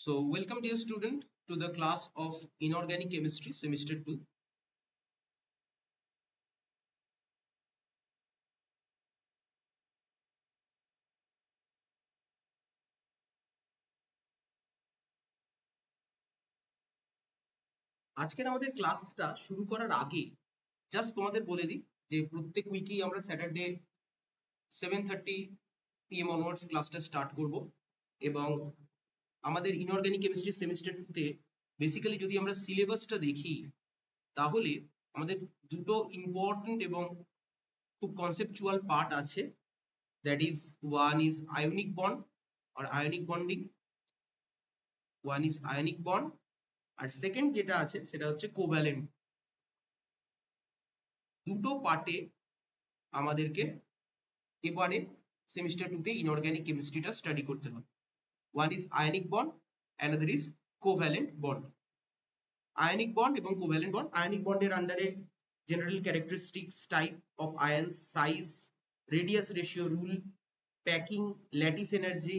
So, welcome dear student to the class of Inorganic Chemistry semester 2. আজকের আমাদের ক্লাসটা শুরু করার আগে জাস্ট তোমাদের বলে দিই যে প্রত্যেক উইকেই আমরা স্যাটারডে 7:30 PM অনওয়ার্ডস ক্লাসটা স্টার্ট করব এবং আমাদের ইনঅর্গানিক কেমিস্ট্রি সেমিস্টার 2 তে বেসিক্যালি যদি আমরা সিলেবাসটা দেখি তাহলে আমাদের দুটো ইম্পর্টেন্ট এবং খুব কনসেপচুয়াল পার্ট আছে, that is one is ionic bond or ionic bonding, one is ionic bond আর সেকেন্ড যেটা আছে সেটা হচ্ছে কোভ্যালেন্ট। দুটো পার্টে আমাদেরকে এবারে সেমিস্টার 2 তে ইনঅর্গানিক কেমিস্ট্রিটা স্টাডি করতে হবে। One is ionic bond, another is covalent bond. Ionic bond এবং কোভ্যালেন্ট বন্ড, আয়নিক বন্ডের আন্ডারে general characteristics, type of ions, size, radius ratio rule, packing, lattice energy,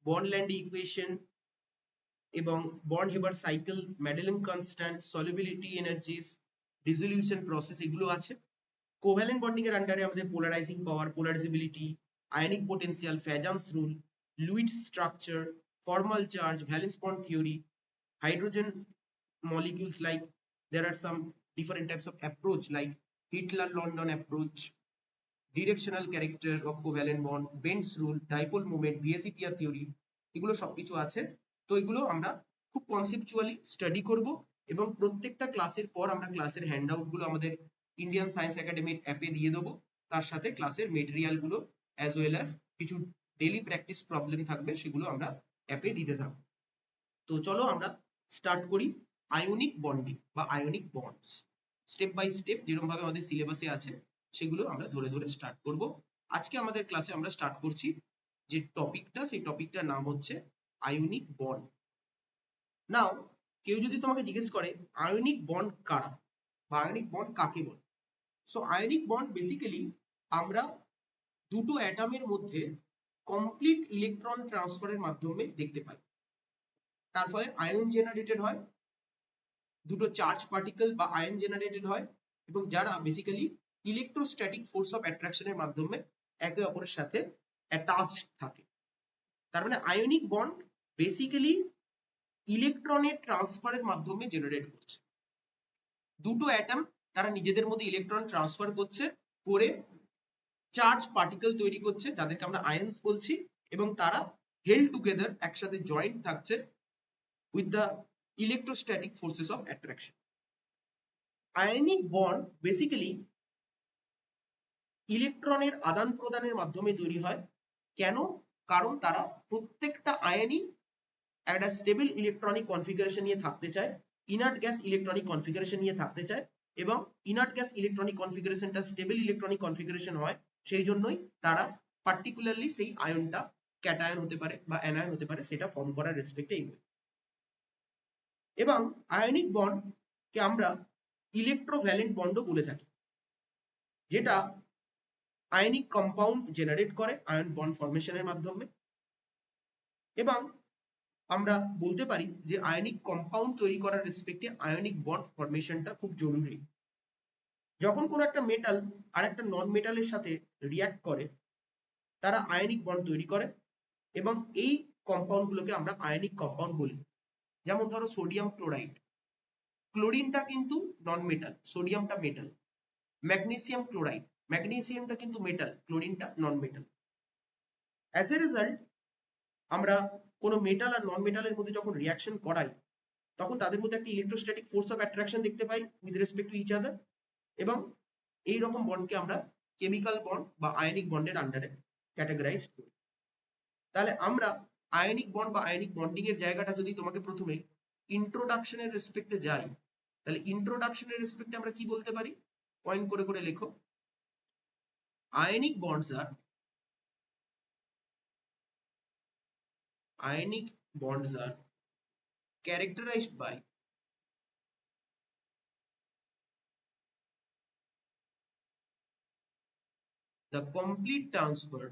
বন্ড ল্যান্ড ইকুয়েশন এবং বন্ড Haber cycle, Madelung constant, solubility energies, dissolution process এগুলো আছে। Covalent bonding এর আন্ডারে আমাদের polarizing power, polarizability, ionic potential, Fajans rule, Lewis structure, formal charge, valence bond theory, hydrogen molecules, like there are some different types of approach like Hitler-London approach, directional character of covalent bond, Bend's rule, dipole moment, VSEPR theory, এগুলো সবকিছু আছে। তো এগুলো আমরা খুব conceptually study করব এবং প্রত্যেকটা ক্লাসের পর আমরা ক্লাসের হ্যান্ডআউট গুলো আমাদের ইন্ডিয়ান সায়েন্স একাডেমির অ্যাপে দিয়ে দেবো। তার সাথে ক্লাসের মেটেরিয়াল গুলো অ্যাজ ওয়েল অ্যাজ কিছু ডেইলি প্র্যাকটিস প্রবলেম থাকবে সেগুলো আমরা অ্যাপে দিতে থাকবো। তো চলো আমরা স্টার্ট করি আয়নিক বন্ডিং বা ionic bonds. Step by step যেরকম ভাবে আমাদের সিলেবাসে আছে সেগুলো আমরা ধরে ধরে স্টার্ট করব। আজকে আমাদের ক্লাসে আমরা স্টার্ট করছি যে টপিকটা, সেই টপিকটার নাম হচ্ছে আয়নিক বন্ড। নাও কেউ যদি তোমাকে জিজ্ঞেস করে আয়নিক বন্ড কারা বা আয়নিক বন্ড কাকে বলে, সো আয়নিক বন্ড বেসিক্যালি আমরা দুটো অ্যাটমের মধ্যে কমপ্লিট ইলেকট্রন ট্রান্সফারের মাধ্যমে দেখতে পাই। তার ফলে আয়ন জেনারেটেড হয়, দুটো চার্জ পার্টিকেল বা আয়ন জেনারেটেড হয় এবং যারা বেসিক্যালি ইলেকট্রোস্ট্যাটিক ফোর্স অফ অ্যাট্রাকশনের মাধ্যমে একে অপরের সাথে অ্যাটাচ থাকে। তার মানে আয়নিক বন্ড বেসিক্যালি ইলেকট্রনের ট্রান্সফারের মাধ্যমে জেনারেট করছে। দুটো অ্যাটম তারা নিজেদের মধ্যে ইলেকট্রন ট্রান্সফার করছে, করে চার্জ পার্টিকেল তৈরি করছে যাদেরকে আমরা আয়ন্স বলছি, এবং তারা হেল্ড টুগেদার একসাথে জয়েন্ট থাকছে with the electrostatic forces of attraction. Ionic bond basically ইলেকট্রনের আদান প্রদানের মাধ্যমে তৈরি হয়। কেন? কারণ তারা প্রত্যেকটা আয়নই একটা স্টেবল ইলেকট্রনিক কনফিগারেশন নিয়ে থাকতে চায়, ইনার্ট গ্যাস ইলেকট্রনিক কনফিগারেশন নিয়ে থাকতে চায়, এবং ইনার্ট গ্যাস ইলেকট্রনিক কনফিগারেশনটা স্টেবল ইলেকট্রনিক কনফিগারেশন হয়, সেই জন্যই তারা পার্টিকুলারলি সেই আয়নটা ক্যাটায়ন হতে পারে বা অ্যানায়ন হতে পারে সেটা ফর্ম করার রেসপেক্টে এগোয়। এবং আয়নিক বন্ডকে আমরা ইলেকট্রোভ্যালেন্ট বন্ডও বলে থাকি, যেটা আয়নিক কম্পাউন্ড জেনারেট করে আয়ন বন্ড ফর্মেশনের মাধ্যমে। এবং আমরা বলতে পারি যে আয়নিক কম্পাউন্ড তৈরি করার রেসপেক্টে আয়নিক বন্ড ফর্মেশনটা খুব জরুরি। যখন কোনো একটা মেটাল আর একটা নন মেটালের সাথে রিয়াক্ট করে তারা আয়নিক বন্ড তৈরি করে এবং এই কম্পাউন্ডগুলোকে আমরা আয়নিক কম্পাউন্ড বলি। যেমন ধরো সোডিয়াম ক্লোরাইড, ক্লোরিনটা কিন্তু নন মেটাল, সোডিয়ামটা মেটাল। ম্যাগনেসিয়াম ক্লোরাইড, ম্যাগনেসিয়ামটা কিন্তু মেটাল, ক্লোরিনটা non metal. As a result আমরা কোনো মেটাল আর নন মেটালের মধ্যে যখন রিয়াকশন করাই তখন তাদের মধ্যে একটা ইলেকট্রোস্ট্যাটিক ফোর্স অফ অ্যাট্রাকশন দেখতে পাই with respect to each other, এবং এই রকম বন্ডকে আমরা কেমিক্যাল বন্ড বা আয়নিক বন্ডের আন্ডারে ক্যাটাগরাইজ করি। তাহলে আমরা আয়নিক বন্ড বা আয়নিক বন্ডিং এর জায়গাটা যদি তোমাকে প্রথমে ইন্ট্রোডাকশনের রেসপেক্টে যাই, তাহলে ইন্ট্রোডাকশনের রেসপেক্টে আমরা কি বলতে পারি, পয়েন্ট করে করে লেখো। Ionic bonds are characterized by the complete transfer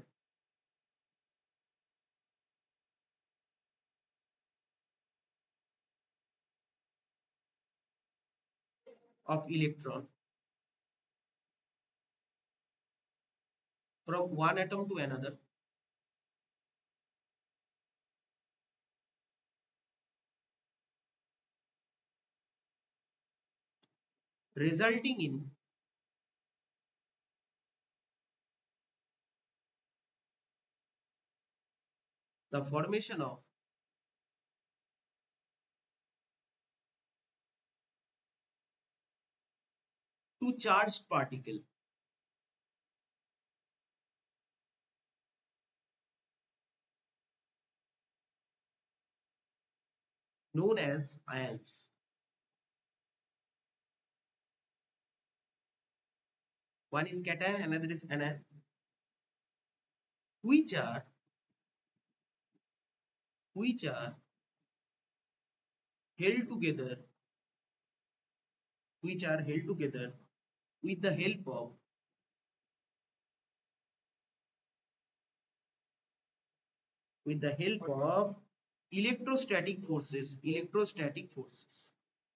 of electron from one atom to another resulting in the formation of two charged particles known as ions. One is cation, another is anion, which are held together, with the help of electrostatic forces,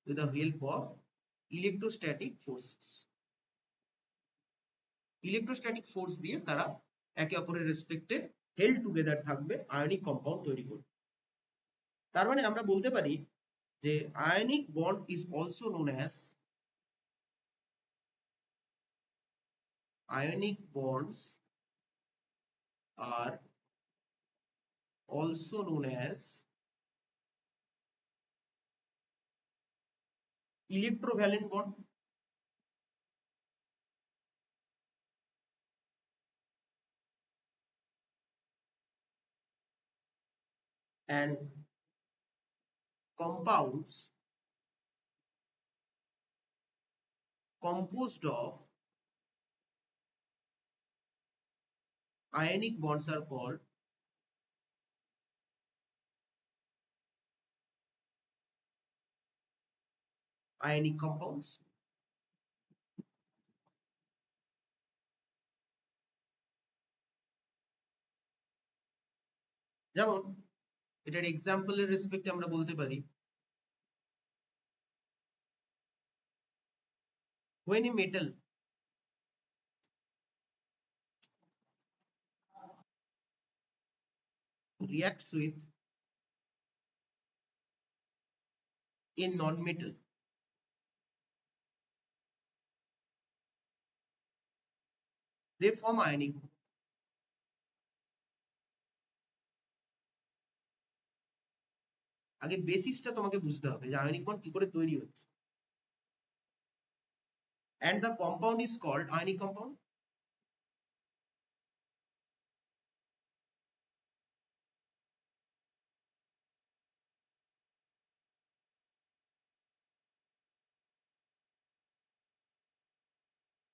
with the help of electrostatic forces. Electrostatic force দিয়ে তারা একে অপরের রেসপেক্টে held together থাকবে ionic compound তৈরি করবে। তার মানে আমরা বলতে পারি যে ionic bond is also known as ionic bonds are also known as electrovalent bond. And compounds composed of ionic bonds are called ionic compounds. যেমন এটার এক্সাম্পলের রেসপেক্টে আমরা বলতে পারি when a metal reacts with a non-metal, they form ionic bond. আগে বেসিসটা তোমাকে বুঝতে হবে যে আয়নিক বন্ড কি করে তৈরি হচ্ছে, and the compound is called ionic compound.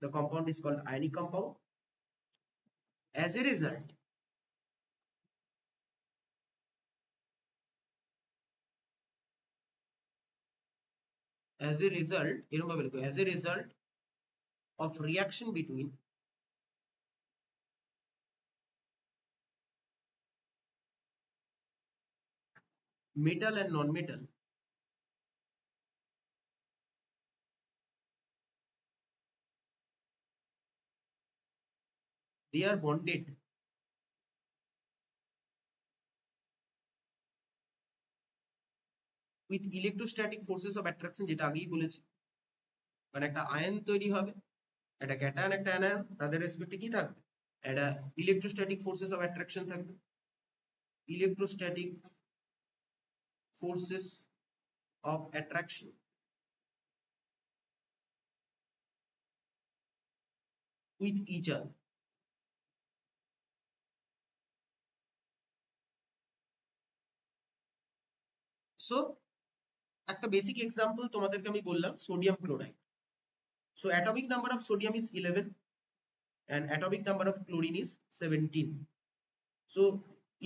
The compound is called ionic compound. As a result, এরকম ভাবে লিখো, as a result of reaction between metal and non-metal, they are bonded with electrostatic forces of attraction, যেটা আগেই বলেছি। মানে একটা ion তৈরি হবে, একটা ক্যাটায়ন একটা অ্যানায়ন, তাদের রেসপেক্টে কি থাকবে, একটা ইলেকট্রোস্ট্যাটিক ফোর্সেস অফ অ্যাট্রাকশন থাকবে, electrostatic forces of attraction with each other. So একটা বেসিক এক্সাম্পল তোমাদেরকে আমি বললাম sodium chloride. So atomic number of sodium is 11 and atomic number of chlorine is 17. So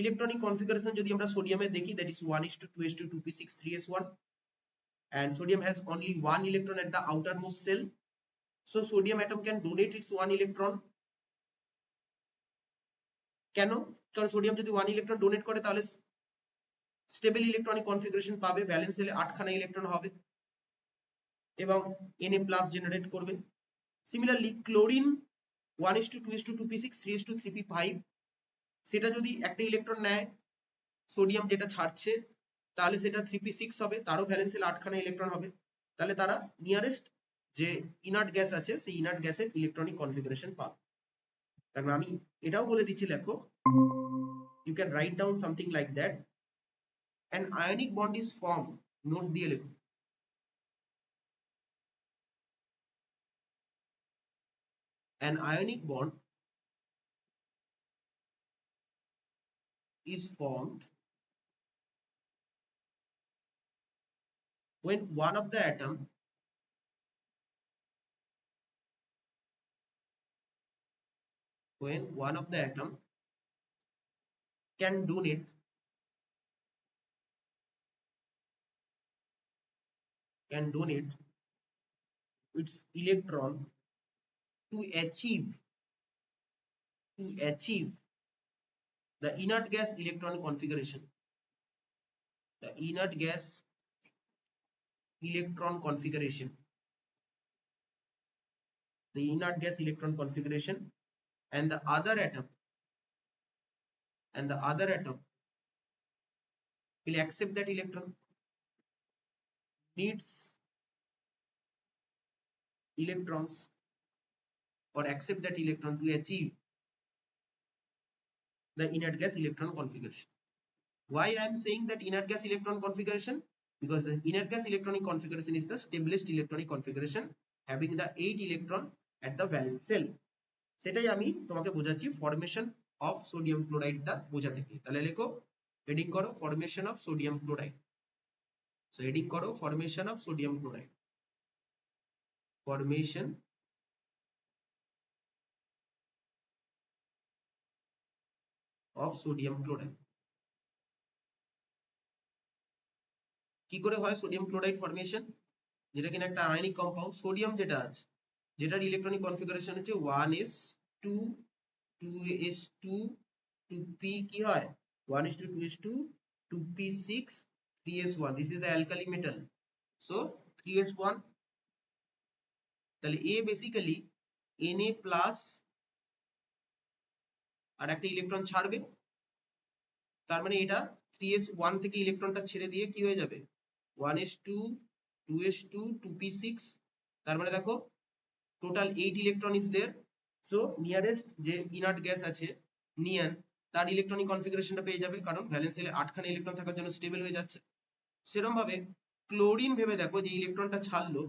electronic configuration যদি আমরা সোডিয়ামে দেখি, that is 1:2:2p6 3s1, and sodium has only one electron at the outermost cell. So sodium atom can donate its one electron. কেন? কারণ sodium যদি one electron donate করে তাহলে stable electronic configuration পাবে, valence সেলে 8খানা ইলেকট্রন হবে। এবং Na+ generate করবে। সিমিলারলি ক্লোরিন 1:2:2p6 3:3p5, সেটা যদি একটা ইলেকট্রন নেয় সোডিয়াম যেটা ছাড়ছে, তাহলে সেটা 3p6 হবে, তারও ভ্যালেন্সিলে 8খানা ইলেকট্রন হবে। তাহলে তারা নিয়ারেস্ট যে ইনার্ট গ্যাস আছে সেই ইনার্ট গ্যাসের ইলেকট্রনিক কনফিগারেশন পাবে। তার মানে আমি এটাও বলে দিচ্ছি, লেখো, you can write down something like that, an ionic bond is formed, note দিয়ে লেখো, an ionic bond is formed when one of the atom can donate its electron to achieve the inert gas electronic configuration. The inert gas electron configuration. The inert gas electron configuration, and the other atom will accept that electron, needs electrons or accept that electron to achieve the inert gas electron configuration. Why I am saying that inert gas electron configuration? Because the inert gas electronic configuration is the stablest electronic configuration having the 8 electron at the valence shell. সেটাই আমি তোমাকে বোঝাচ্ছি formation of sodium ক্লোরাইডটা বোঝাতে গিয়ে। তাহলে লেখো, heading করো formation of sodium chloride. So heading করো formation of sodium chloride, formation of sodium chloride. কি করে হয় সোডিয়াম ক্লোরাইড ফরমেশন? যেটা কিনা একটা আয়নিক কম্পাউন্ড, সোডিয়াম যেটা আছে, যেটার ইলেকট্রনিক কনফিগারেশন হচ্ছে 1s2 2s2 2p, কি হয় 1:2:2 2p6 3s1, this is the alkali metal, so 3s1। তাহলে A বেসিক্যালি Na প্লাস আর একটা ইলেকট্রন ছাড়বে, তার মানে এটা 3s1 থেকে ইলেকট্রনটা ছেড়ে দিয়ে কি হয়ে যাবে 1s2 2s2 2p6, তার মানে দেখো total 8 electron is there. So nearest যে ইনার্ট গ্যাস আছে নিয়ন, তার ইলেকট্রনিক কনফিগারেশনটা পেয়ে যাবে, কারণ ভ্যালেন্স শেলে 8খানা ইলেকট্রন থাকার জন্য স্টেবল হয়ে যাচ্ছে। সেরকম ভাবে ক্লোরিন ভেবে দেখো, যে ইলেকট্রনটা ছাড়লো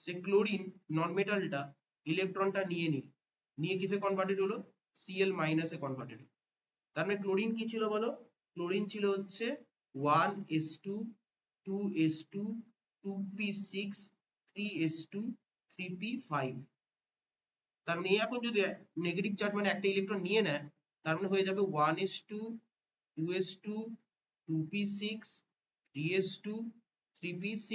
সে ক্লোরিন নন মেটালটা ইলেকট্রনটা নিয়ে কিসে কনভার্টেড হলো, Cl মাইনাসে কনভার্টেড। তার মানে ক্লোরিন কি ছিল বলো, ক্লোরিন ছিল হচ্ছে 1s2 2s2 2p6 3s2 3p5। তার মানে এখন যদি নেগেটিভ চার্জ মানে একটা ইলেকট্রন নিয়ে নেয়, তার মানে হয়ে যাবে 1s2 2s2 2p6 3s2 3p6।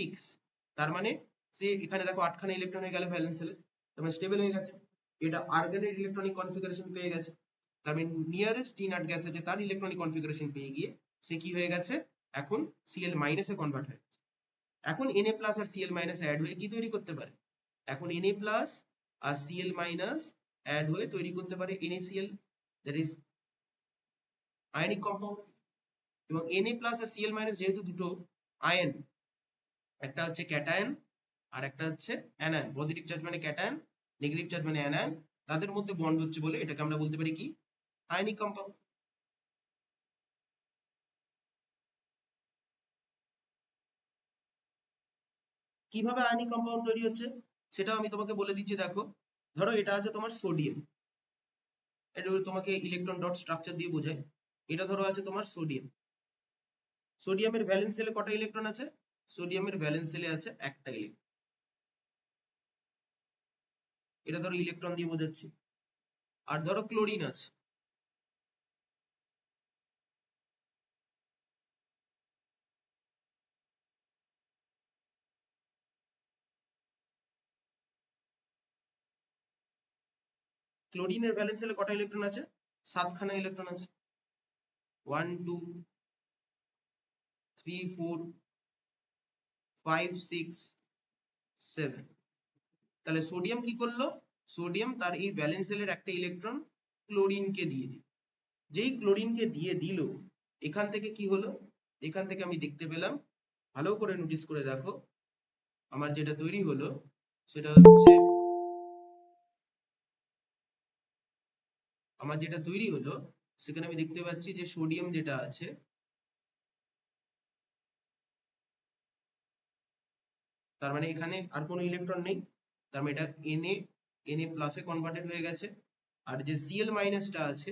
তার মানে সে এখানে দেখো 8খানা ইলেকট্রন হয়ে গেল ভ্যালেন্স শেলে, তার মানে স্টেবল হয়ে গেছে। এটা আর্গনের ইলেকট্রনিক কনফিগারেশন পেয়ে গেছে, তার মানে নিয়ারেস্ট ইনার্ট গ্যাস আছে তার ইলেকট্রনিক কনফিগারেশন পেয়ে গিয়ে সে কি হয়ে গেছে, এখন Cl মাইনাসে কনভার্ট হয়ে গেছে। এখন Na প্লাস আর Cl মাইনাস অ্যাড হয়ে কি তৈরি করতে পারে, এখন Na প্লাস আর Cl মাইনাস অ্যাড হয়ে তৈরি করতে পারে NaCl, that is ionic compound. এবং Na প্লাস আর Cl মাইনাস যেহেতু দুটো আয়ন, একটা হচ্ছে ক্যাটায়ন আর একটা হচ্ছে অ্যানায়ন, পজিটিভ চার্জ মানে ক্যাটায়ন, নেগেটিভ চার্জ মানে অ্যানায়ন, তাদের মধ্যে বন্ড হচ্ছে বলে এটাকে আমরা বলতে পারি কি আয়নিক কম্পাউন্ড। কিভাবে আয়নিক কম্পাউন্ড তৈরি হচ্ছে সেটাও আমি তোমাকে বলে দিচ্ছি। দেখো, ধরো এটা আছে তোমার সোডিয়াম, এটা তোমাকে ইলেকট্রন ডট স্ট্রাকচার দিয়ে বোঝায়। এটা ধরো আছে তোমার সোডিয়াম, সোডিয়ামের ভ্যালেন্স শেলে কটা ইলেকট্রন আছে, সোডিয়ামের ভ্যালেন্স শেলে আছে একটা ইলেকট্রন, এটা ধরো ইলেকট্রন দিয়ে বোঝাচ্ছি। আর ধরো ক্লোরিন আছে, ক্লোরিনের ভ্যালেন্স শেলে কটা ইলেকট্রন আছে, 7খানা ইলেকট্রন আছে, 1 2 3 4 5 6 7। তাহলে সোডিয়াম কি করলো? সোডিয়াম তার এই ভ্যালেন্স শেলের একটা ইলেকট্রন ক্লোরিনকে দিয়ে দিল। যেই ক্লোরিনকে দিয়ে দিল, এখান থেকে কি হলো? এখান থেকে আমি দেখতে পেলাম, ভালো করে নোটিস করে দেখো, আমার যেটা তৈরি হলো সেটা হচ্ছে, আমার যেটা তৈরি হলো সেখানে আমি দেখতে পাচ্ছি যে সোডিয়াম যেটা আছে, তার মানে এখানে আর কোনো ইলেকট্রন নেই, তার মানে এটা Na প্লাসে কনভার্টেড হয়ে গেছে। আর যে Cl মাইনাসটা আছে,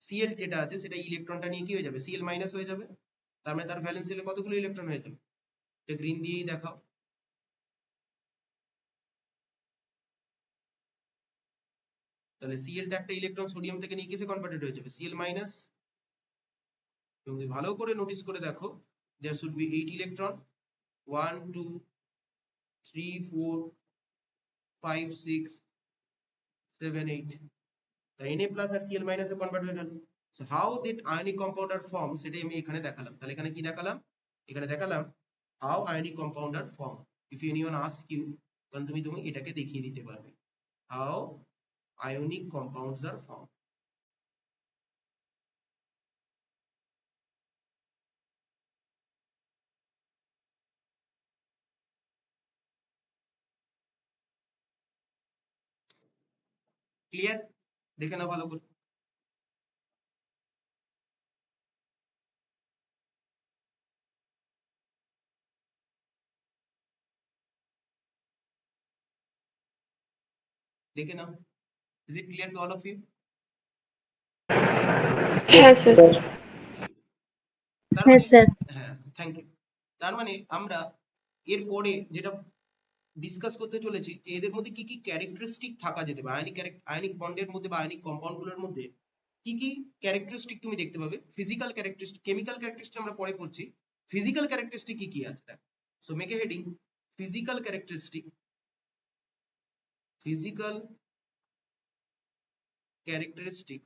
Cl যেটা আছে সেটা ইলেকট্রনটা নিয়ে কি হয়ে যাবে? Cl মাইনাস হয়ে যাবে। তার মানে তার ভ্যালেন্স শেলে কতগুলো ইলেকট্রন হয়ে যাবে? এটা গ্রিন দিয়েই দেখাও। তাহলে Cl টা একটা ইলেকট্রন সোডিয়াম থেকে নিয়ে কিসে কনভার্টেড হয়ে যাবে? Cl minus. তুমি ভালো করে নোটিস করে দেখো, there should be 8 ইলেকট্রন, 1 2 3 4 5 6 7 8। তাই Na প্লাস আর Cl মাইনাসে কনভার্ট হয়ে গেল। So how that ionic compound are form, সেটাই আমি এখানে দেখালাম। তাহলে এখানে কি দেখালাম? এখানে দেখালাম how ionic compound are form. If anyone ask you, তখন তুমি এটাকে দেখিয়ে দিতে পারবে, how ionic compounds are form. Clear? দেখে নাও ভালো করে। দেখে নাও। Is it clear to all of you? হ্যাঁ স্যার। তার হ্যাঁ মানে, স্যার। হ্যাঁ থ্যাংক ইউ। তার মানে আমরা এরপরে যেটা ডিসকাস করতে চলেছি যে এদের মধ্যে কি কি ক্যারেক্টারিস্টিক থাকা যেতে পারে, আয়নিক বন্ডের মধ্যে বা আয়নিক কম্পাউন্ড গুলোর মধ্যে কি কি ক্যারেক্টারিস্টিক তুমি দেখতে পাবে। ফিজিক্যাল ক্যারেক্টারিস্টিক, কেমিক্যাল ক্যারেক্টারিস্টিক আমরা পরে পড়ছি, ফিজিক্যাল ক্যারেক্টারিস্টিক কি কি আছে। So make a heading, physical characteristic, physical characteristic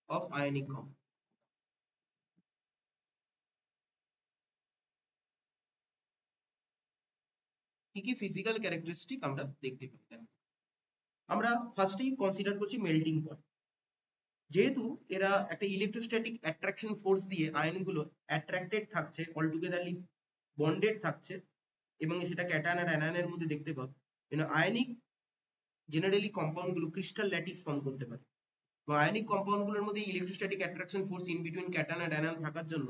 of ionic compound. কি কি ফিজিক্যাল ক্যারেক্টারিস্টিক আমরা দেখতে পাই? আমরা ফার্স্টেই কনসিডার করছি মেল্টিং পয়েন্ট। যেহেতু এরা একটা ইলেকট্রোস্ট্যাটিক অ্যাট্রাকশন ফোর্স দিয়ে আয়নগুলো অ্যাট্রাক্টেড থাকছে, অলটুগেদারলি বন্ডেড থাকছে, এবং সেটা ক্যাটায়ন আর অ্যানায়নের মধ্যে দেখতে পাবো। আয়নিক জেনারেলি কম্পাউন্ড গুলো ক্রিস্টাল ল্যাটিস ফর্ম করতে পারে, এবং আয়নিক কম্পাউন্ড গুলোর মধ্যে electrostatic attraction force in between cation আর অ্যানায়ন থাকার জন্য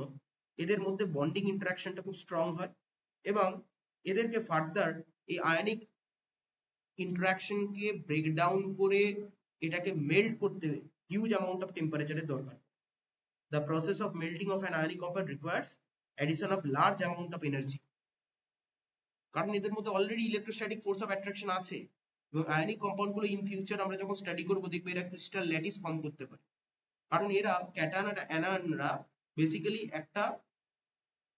এদের মধ্যে বন্ডিং ইন্টারাকশনটা খুব স্ট্রং হয়, এবং এদেরকে ফার্দার এই আয়নিক ইন্টারাকশনকে ব্রেকডাউন করে এটাকে মেল্ট করতে হিউজ অ্যামাউন্ট অফ টেম্পারেচারের দরকার। The process of melting of an ionic compound requires addition of large amount of energy, কারণ এদের মধ্যে already electrostatic force of attraction আছে, এবং আয়নিক কম্পাউন্ড গুলো ইন ফিউচার আমরা যখন স্টাডি করবো দেখবো এরা ক্রিস্টাল ল্যাটিস ফর্ম করতে পারে, কারণ এরা ক্যাটায়ন আর অ্যানায়নরা বেসিক্যালি একটা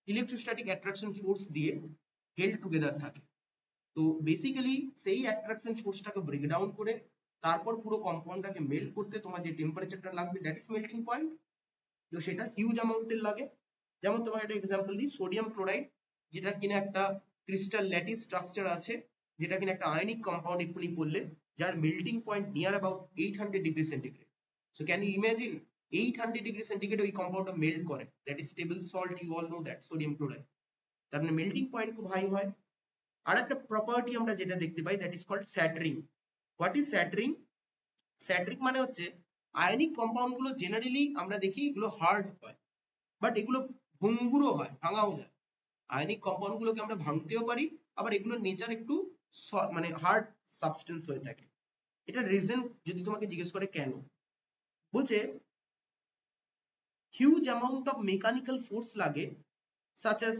ইলেকট্রোস্ট্যাটিক অ্যাট্রাকশন ফোর্স দিয়ে হেল্ড টুগেদার থাকে। তো বেসিক্যালি সেই অ্যাট্রাকশন ফোর্সটাকে ব্রেকডাউন করে তারপর পুরো কম্পাউন্ডটাকে মেল্ট করতে তোমার যে টেম্পারেচারটা লাগবে, দ্যাট ইজ মেল্টিং পয়েন্ট। তো সেটা হিউজ অ্যামাউন্টের লাগে। যেমন তোমার একটা এক্সাম্পল দিই, সোডিয়াম ক্লোরাইড, যেটা কিনা একটা ক্রিস্টাল ল্যাটিস স্ট্রাকচার আছে, যেটা কিনা একটা আয়নিক কম্পাউন্ড এক্ষুনি বললে, যার melting point near about 800 degree centigrade. So can you imagine 800 degree centigrade ওই কম্পাউন্ডটা মেল্ট করে, that is stable salt, you all know that, sodium chloride. তার মানে মেল্টিং পয়েন্ট খুব হাই হয়। আর একটা প্রপার্টি আমরা যেটা দেখতে পাই, that is called shattering. What is shattering? Shattering মানে হচ্ছে আয়নিক কম্পাউন্ড গুলো জেনারেলি আমরা দেখি এগুলো হার্ড হয়, বাট এগুলো ভঙ্গুরও হয়, ভাঙাও যায়। আয়নিক কম্পাউন্ড গুলোকে আমরা ভাঙতেও পারি, আবার এগুলোর নেচার একটু মানে হার্ড সাবস্টেন্স হয়ে থাকে। এটা রিজন যদি তোমাকে জিজ্ঞেস করে কেন, বলছে huge amount of mechanical force লাগে, such as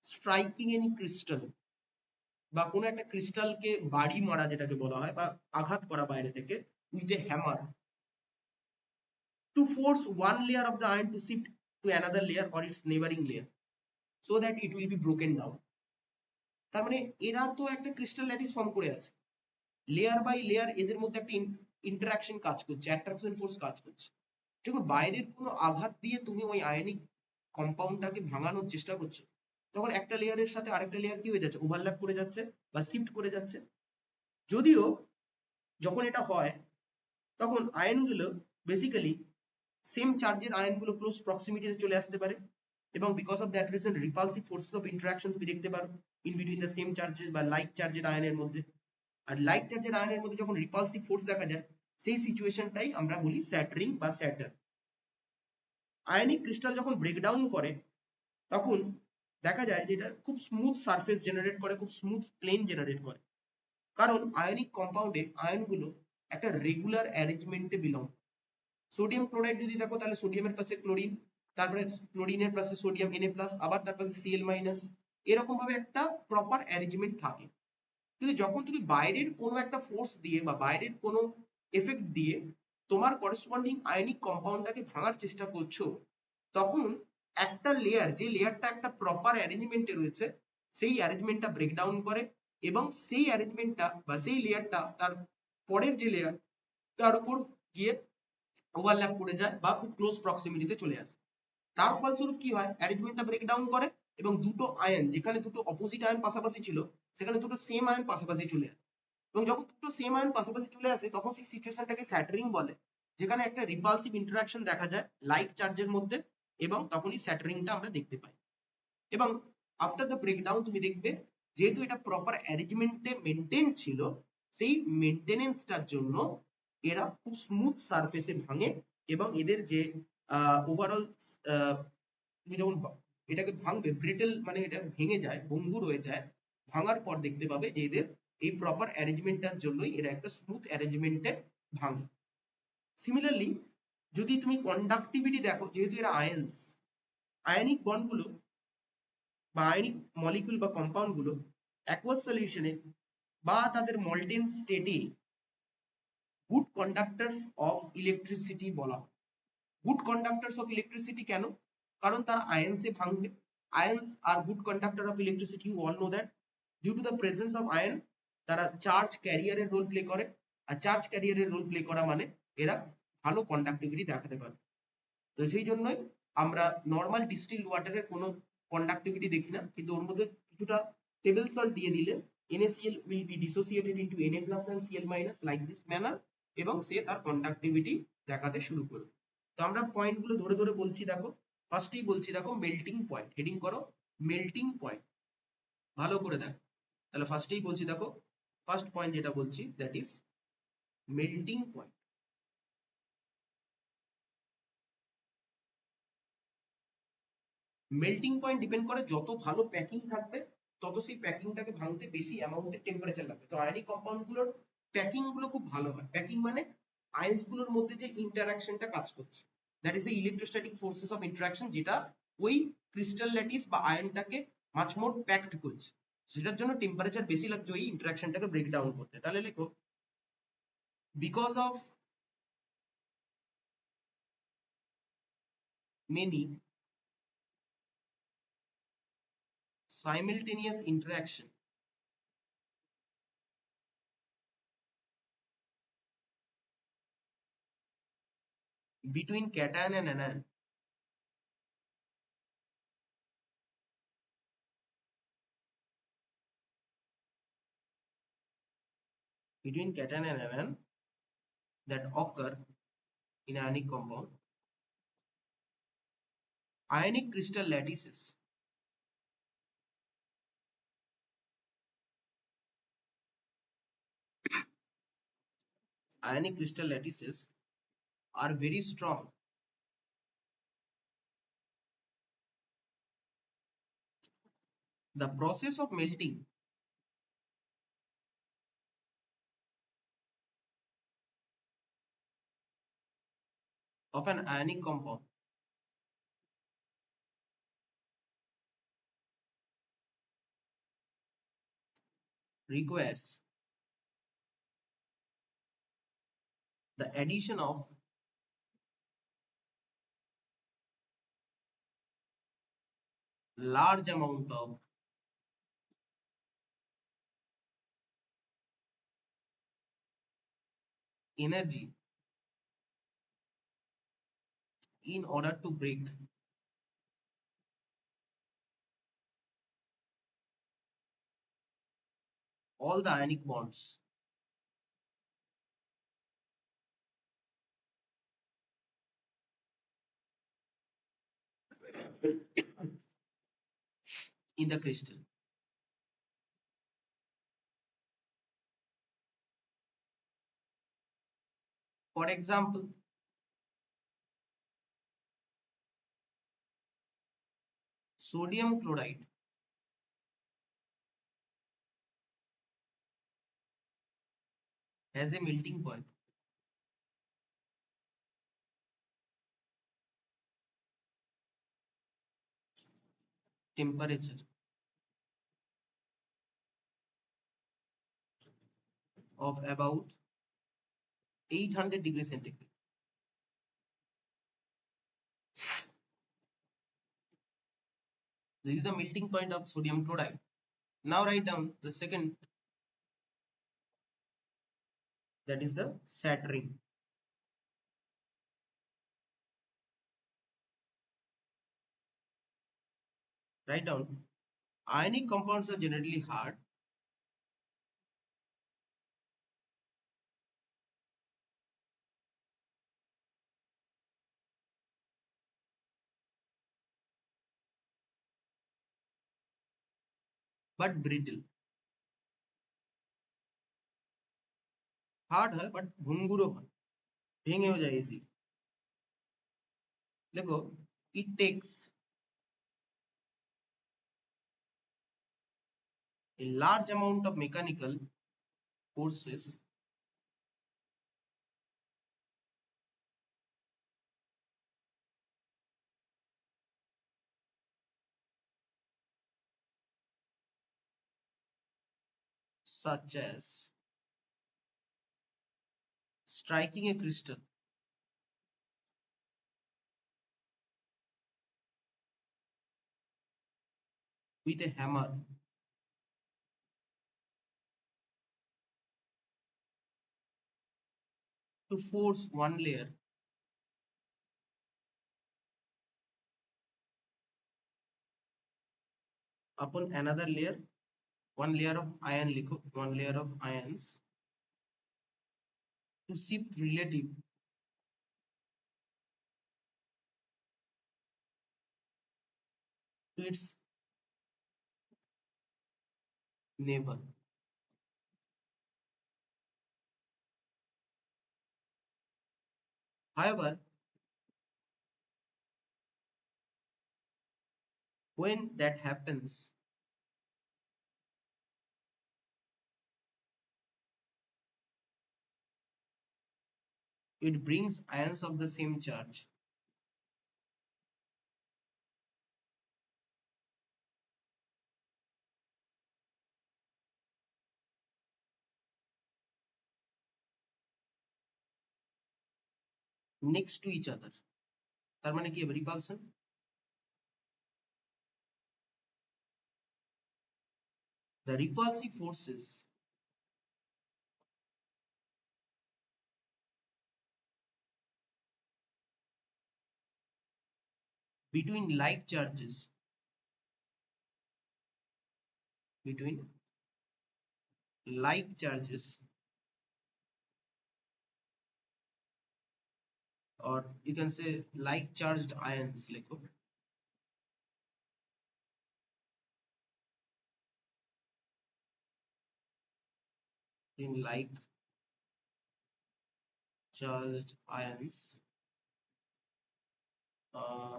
striking any crystal, বা কোনো একটা ক্রিস্টালকে বাড়ি মারা যেটাকে বলা হয়, বা আঘাত করা বাইরে থেকে with a hammer, to force one layer of the iron to shift to another layer or its neighboring layer so that it will be broken down. তার মানে এরা তো একটা ক্রিস্টাল ল্যাটিস ফর্ম করে আছে, লেয়ার বাই লেয়ার এদের মধ্যে একটা ইন্টারাকশন কাজ করছে, অ্যাট্রাকশন ফোর্স কাজ করছে। যখন বাইরের কোনো আঘাত দিয়ে তুমি ওই আয়নিক কম্পাউন্ডটাকে ভাঙানোর চেষ্টা করছো, তখন একটা লেয়ারের সাথে আরেকটা লেয়ার কি হয়ে যাচ্ছে, ওভারল্যাপ করে যাচ্ছে বা শিফট করে যাচ্ছে। যদিও যখন এটা হয় তখন আয়নগুলো বেসিক্যালি সেম চার্জের আয়নগুলো ক্লোজ প্রক্সিমিটিতে চলে আসতে পারে, এবং because of that reason repulsive forces of interaction তুমি দেখতে পারো in between the same charges বা লাইক চার্জের আয়নের মধ্যে। আর লাইক চার্জের আয়নের মধ্যে যখন রিপালসিভ ফোর্স দেখা যায়, সেই সিচুয়েশনটাই আমরা বলি স্যাটারিং বা স্যাটার। আয়নিক ক্রিস্টাল যখন ব্রেকডাউন করে তখন দেখা যায় যে এটা খুব স্মুথ সারফেস জেনারেট করে, খুব স্মুথ প্লেন জেনারেট করে, কারণ আয়নিক কম্পাউন্ডে আয়নগুলো একটা রেগুলার অ্যারেঞ্জমেন্টে বিলং। সোডিয়াম ক্লোরাইড যদি দেখো তাহলে সোডিয়ামের পাশে ক্লোরিন, তারপরে ক্লোরিনের পাশে সোডিয়াম Na+, আবার তার পাশে Cl-, এরকম ভাবে একটা প্রপার অ্যারেঞ্জমেন্ট থাকে। কিন্তু যখন তুমি বাইরের কোনো একটা ফোর্স দিয়ে বা বাইরের কোনো এফেক্ট দিয়ে তোমার করেসপন্ডিং আয়নিক কম্পাউন্ডটাকে ভাঙার চেষ্টা করছো, তখন একটা লেয়ার, যে লেয়ারটা একটা প্রপার অ্যারেঞ্জমেন্টে রয়েছে, সেই অ্যারেঞ্জমেন্টটা ব্রেকডাউন করে, এবং সেই অ্যারেঞ্জমেন্টটা বা সেই লেয়ারটা তার পরের যে লেয়ার তার উপর গিয়ে ওভারল্যাপ করে যায় বা খুব ক্লোজ প্রক্সিমিটিতে চলে আসে। তার ফলস্বরূপ কি হয়, অ্যারেঞ্জমেন্টটা ব্রেকডাউন করে এবং দুটো আয়ন, যেখানে দুটো অপোজিট আয়ন পাশাপাশি ছিল, সেখানে দুটো সেম আয়ন পাশাপাশি চলে আসে। এবং যখন দুটো সেম আয়ন পাশাপাশি চলে আসে তখন সেই সিচুয়েশনটাকে স্যাটারিং বলে, যেখানে একটা রিপালসিভ ইন্টারাকশন দেখা যায় লাইক চার্জের মধ্যে, এবং তখনই স্যাটারিংটা আমরা দেখতে পাই। এবং আফটার দ্য ব্রেকডাউন তুমি দেখবে, যেহেতু এটা প্রপার অ্যারেঞ্জমেন্টে মেনটেন ছিল, সেই মেনটেনেন্সটার জন্য এরা খুব স্মুথ সারফেসে ভাঙে, এবং এদের যে ওভারঅল তুমি যখন এটাকে ভাঙবে, ব্রিটেল মানে এটা ভেঙে যায়, ভঙ্গুর হয়ে যায়, ভাঙার পর দেখতে পাবে যে এদের এই প্রপার অ্যারেঞ্জমেন্টটার জন্যই এরা একটা স্মুথ অ্যারেঞ্জমেন্টে ভাঙে। সিমিলারলি যদি তুমি কন্ডাক্টিভিটি দেখো, যেহেতু এরা আয়ন্স, আয়নিক বন্ডগুলো বা আয়নিক মলিকিউল বা কম্পাউন্ড গুলো অ্যাকুয়াস সলিউশনে বা তাদের মল্টেন স্টেটে গুড কন্ডাক্টরস অফ ইলেকট্রিসিটি বলা হয়। গুড কন্ডাক্টরস অফ ইলেকট্রিসিটি কেন? কারণ তারা আয়ন্সে ভাঙবে। আয়ন্স আর good conductor of electricity, you all know that. Due to the presence of ion, তারা চার্জ ক্যারিয়ারের রোল প্লে করে, আর চার্জ ক্যারিয়ারের রোল প্লে করা মানে এরা ভালো কন্ডাক্টিভিটি দেখাতে পারে। তো সেই জন্যই আমরা নর্মাল ডিস্টিল ওয়াটারের কোনো কন্ডাক্টিভিটি দেখি না, কিন্তু ওর মধ্যে কিছুটা টেবল সল্ট দিয়ে দিলে NaCl will be dissociated into Na+ and Cl- like this manner, এবং সে তার কন্ডাক্টিভিটি দেখাতে শুরু করবে। তো আমরা পয়েন্টগুলো ধরে ধরে বলছি, দেখো ফার্স্টেই বলছি, দেখো মেল্টিং পয়েন্ট, হেডিং করো মেল্টিং পয়েন্ট, ভালো করে দেখো। তাহলে ফার্স্টেই বলছি, দেখো ফার্স্ট পয়েন্ট যেটা বলছি that is melting point. Melting point depend করে যত ভালো প্যাকিং থাকবে, তত সেই প্যাকিংটাকে ভাঙতে বেশি অ্যামাউন্টের টেম্পারেচার লাগবে। তো আয়নিক কম্পাউন্ড গুলোর প্যাকিং গুলো খুব ভালো হয়। প্যাকিং মানে আয়ন্স গুলোর মধ্যে যে ইন্টারাকশনটা কাজ করছে, that is the electrostatic forces of interaction, যেটা ওই ক্রিস্টাল ল্যাটিস বা আয়নটাকে মাচ মোর প্যাকড করছে, সেটার জন্য টেম্পারেচার বেশি লাগছে ওই ইন্টারাকশনটাকে ব্রেকডাউন করতে। তাহলে লেখো, because of many simultaneous interaction between cation and anion, between cation and anion that occur in ionic compound, ionic crystal lattices ionic crystal lattices are very strong. The process of melting of an ionic compound requires the addition of large amount of energy in order to break all the ionic bonds in the crystal. For example, sodium chloride has a melting point temperature of about 800 degrees centigrade. This is the melting point of sodium chloride. Now write down the second, that is the shattering. Write down, ionic compounds are generally hard but brittle. Hard হয় but ভঙ্গুরও হয়, ভেঙেও যায় easy. দেখো, it takes a large amount of mechanical forces such as striking a crystal with a hammer to force one layer upon another layer, one layer of iron liquid, one layer of ions, to shift relative to its neighbor. However, when that happens, it brings ions of the same charge next to each other. তার মানে কি হবে? Repulsion. The repulsive forces between like charges, between like charges, or you can say like charged ions, लिखो, in like charged ions uh,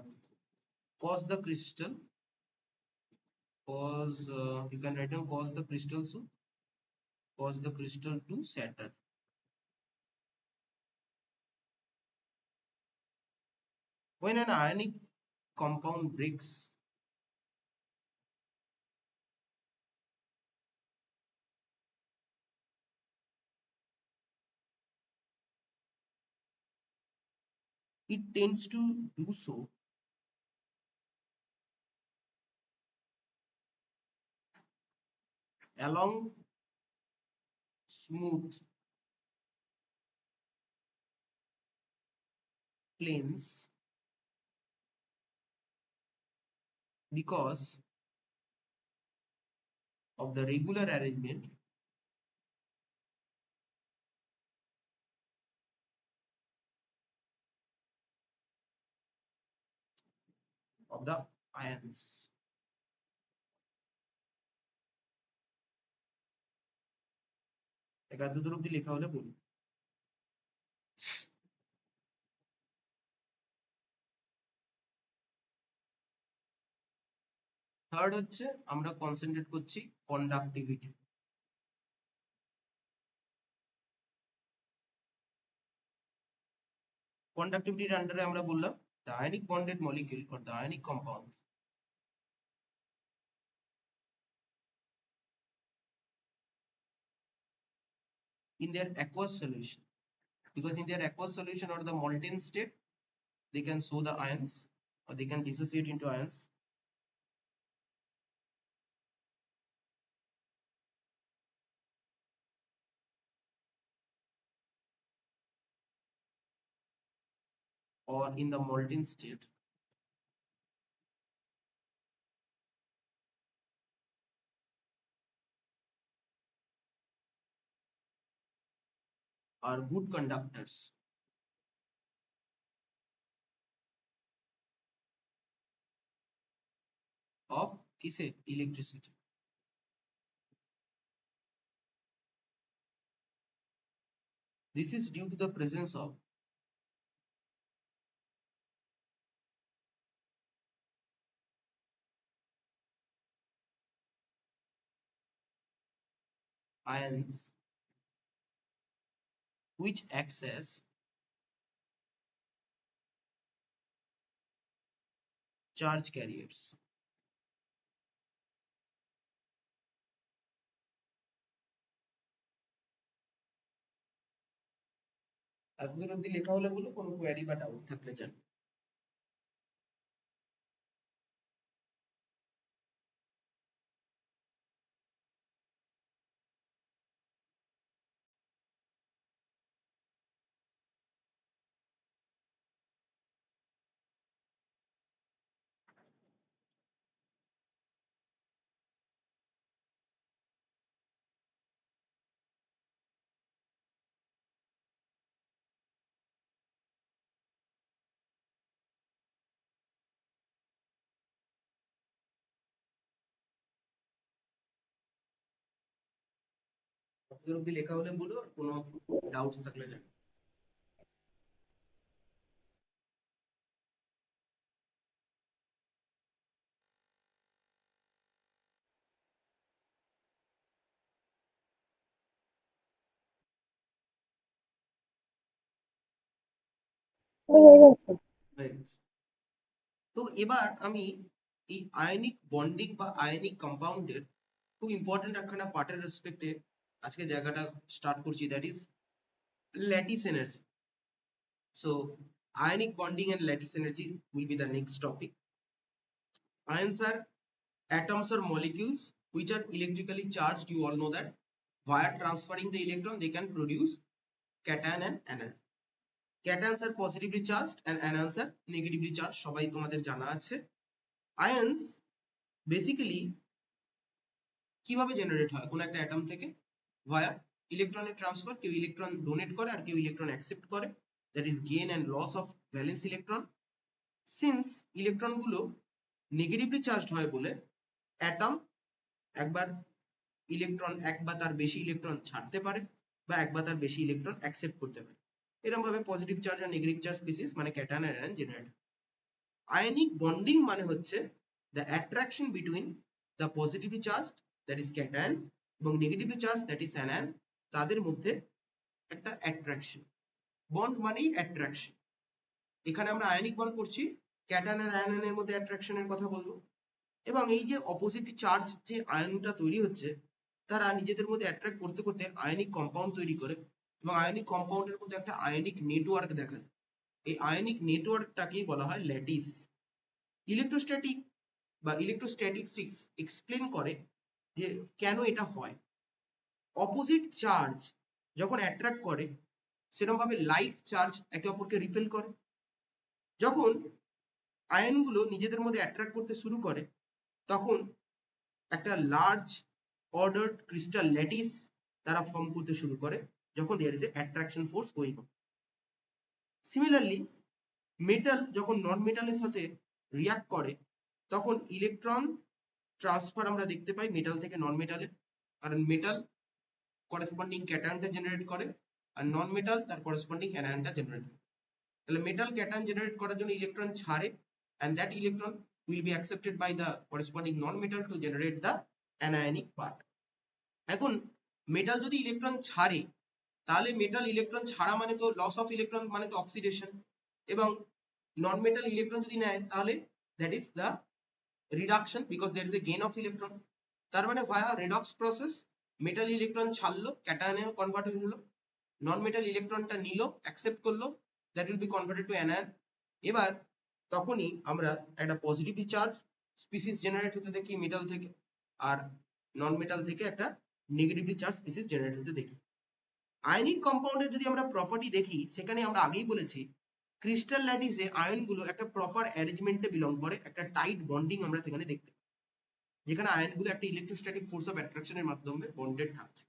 cause the crystal, cause you can write down cause the crystal, so cause the crystal to shatter. When an ionic compound breaks, it tends to do so along smooth planes because of the regular arrangement of the ions. একাদুর অব্দি লেখা হলে বলুন। Third হচ্ছে আমরা concentrate করছি conductivity. কন্ডাক্টিভিটির আন্ডারে আমরা বললাম the ionic bonded molecule or the ionic compound in their aqueous solution, because in their aqueous solution or the molten state they can show the ions or they can dissociate into ions. Or in the molten state are good conductors of किसे electricity. This is due to the presence of ions which acts as charge carriers. এতদূর অব্দি লেখা হলে বলো, কোনো query বা doubt থাকলে জান। এতদূর অব্দি লেখা হলে বলো, আর কোনো ডাউটস থাকলে জান। হয়ে গেছে। তো এবার আমি এই আয়নিক বন্ডিং বা আয়নিক কম্পাউন্ডের খুব ইম্পর্টেন্ট একখানা পার্টের রেসপেক্টে আজকে জায়গাটা স্টার্ট করছি, that is lattice energy. So ionic bonding and lattice energy will be the next topic. Ions are atoms or molecules which are electrically charged. You all know that via transferring the electron they can produce cation and anion. Cations are positively charged and anions are negatively charged, সবাই তোমাদের জানা আছে। Ions basically কিভাবে generate হয় কোন একটা atom থেকে? ভায়া ইলেকট্রনের ট্রান্সফার, কেউ ইলেকট্রন ডোনেট করে আর কেউ ইলেকট্রন অ্যাকসেপ্ট করে, that is gain and loss of valence electron. Since electron গুলো নেগেটিভলি চার্জড হয় বলে অ্যাটম একবার ইলেকট্রন এক বা তার বেশি ইলেকট্রন ছাড়তে পারে বা এক বা তার বেশি ইলেকট্রন অ্যাকসেপ্ট করতে পারে। এরকম ভাবে পজিটিভ চার্জ আর নেগেটিভ চার্জ স্পিসিস মানে ক্যাটায়ন আর অ্যানায়ন জেনারেট। আয়নিক বন্ডিং মানে হচ্ছে the attraction between the positively charged that is cation এবং negatively charge that is anion, তাদের মধ্যে একটা অ্যাট্রাকশন। বন্ড মানেই অ্যাট্রাকশন। এখানে আমরা আয়নিক বন্ড করছি, ক্যাটায়ন আর অ্যানায়নের মধ্যে অ্যাট্রাকশনের কথা বলবো। এবং এই যে অপোজিট চার্জ যে আয়নটা তৈরি হচ্ছে তারা নিজেদের মধ্যে অ্যাট্রাক্ট করতে করতে আয়নিক কম্পাউন্ড তৈরি করে এবং আয়নিক কম্পাউন্ডের মধ্যে একটা আয়নিক নেটওয়ার্ক দেখা যায়। এই আয়নিক নেটওয়ার্কটাকেই বলা হয় ল্যাটিস। ইলেকট্রোস্ট্যাটিক বা ইলেকট্রোস্ট্যাটিক্স এক্সপ্লেন করে যে কেন এটা হয়। অপোজিট চার্জ যখন অ্যাট্রাক্ট করে সেরকম ভাবে লাইক চার্জ একে অপরকে রিপেল করে। যখন আয়নগুলো নিজেদের মধ্যে অ্যাট্রাক্ট করতে শুরু করে তখন একটা লার্জ অর্ডার্ড ক্রিস্টাল ল্যাটিস তারা ফর্ম করতে শুরু করে যখন there is a attraction force going on. Similarly metal যখন নন মেটালের সাথে রিয়াক্ট করে তখন ইলেকট্রন ট্রান্সফার আমরা দেখতে পাই মেটাল থেকে নন মেটালে, কারণ মেটাল করেসপন্ডিং ক্যাটায়নটা জেনারেট করে আর নন মেটাল তার করেসপন্ডিং অ্যানায়নটা জেনারেট করে। তাহলে মেটাল ক্যাটায়ন জেনারেট করার জন্য ইলেকট্রন ছাড়ে and that electron will be accepted by the corresponding non-metal to generate the anionic part. এখন মেটাল যদি ইলেকট্রন ছাড়ে তাহলে মেটাল ইলেকট্রন ছাড়া মানে তো লস অফ ইলেকট্রন মানে তো অক্সিডেশন, এবং নন মেটাল ইলেকট্রন যদি নেয় তাহলে that is the reduction because there is a gain of electron. তার মানে ভায়া রেডক্স প্রসেস মেটাল ইলেকট্রন ছাড়লো ক্যাটায়নে কনভার্ট হলো, নন মেটাল ইলেকট্রনটা নিল অ্যাকসেপ্ট করলো, that will be converted two anion. এবার তখনই আমরা একটা পজিটিভলি চার্জ স্পিসিস জেনারেট হতে দেখি মেটাল থেকে, আর নন মেটাল থেকে একটা নেগেটিভলি চার্জ স্পিসিস জেনারেট হতে দেখি। আয়নিক কম্পাউন্ডের যদি আমরা প্রপার্টি দেখি সেখানে আমরা আগেই বলেছি ক্রিস্টাল ল্যাটিসে আয়নগুলো একটা প্রপার অ্যারেঞ্জমেন্টে বিলং করে, একটা টাইট বন্ডিং আমরা সেখানে দেখতে পাই যেখানে আয়নগুলো একটা ইলেকট্রোস্ট্যাটিক ফোর্স অফ অ্যাট্রাকশনের মাধ্যমে বন্ডেড থাকছে।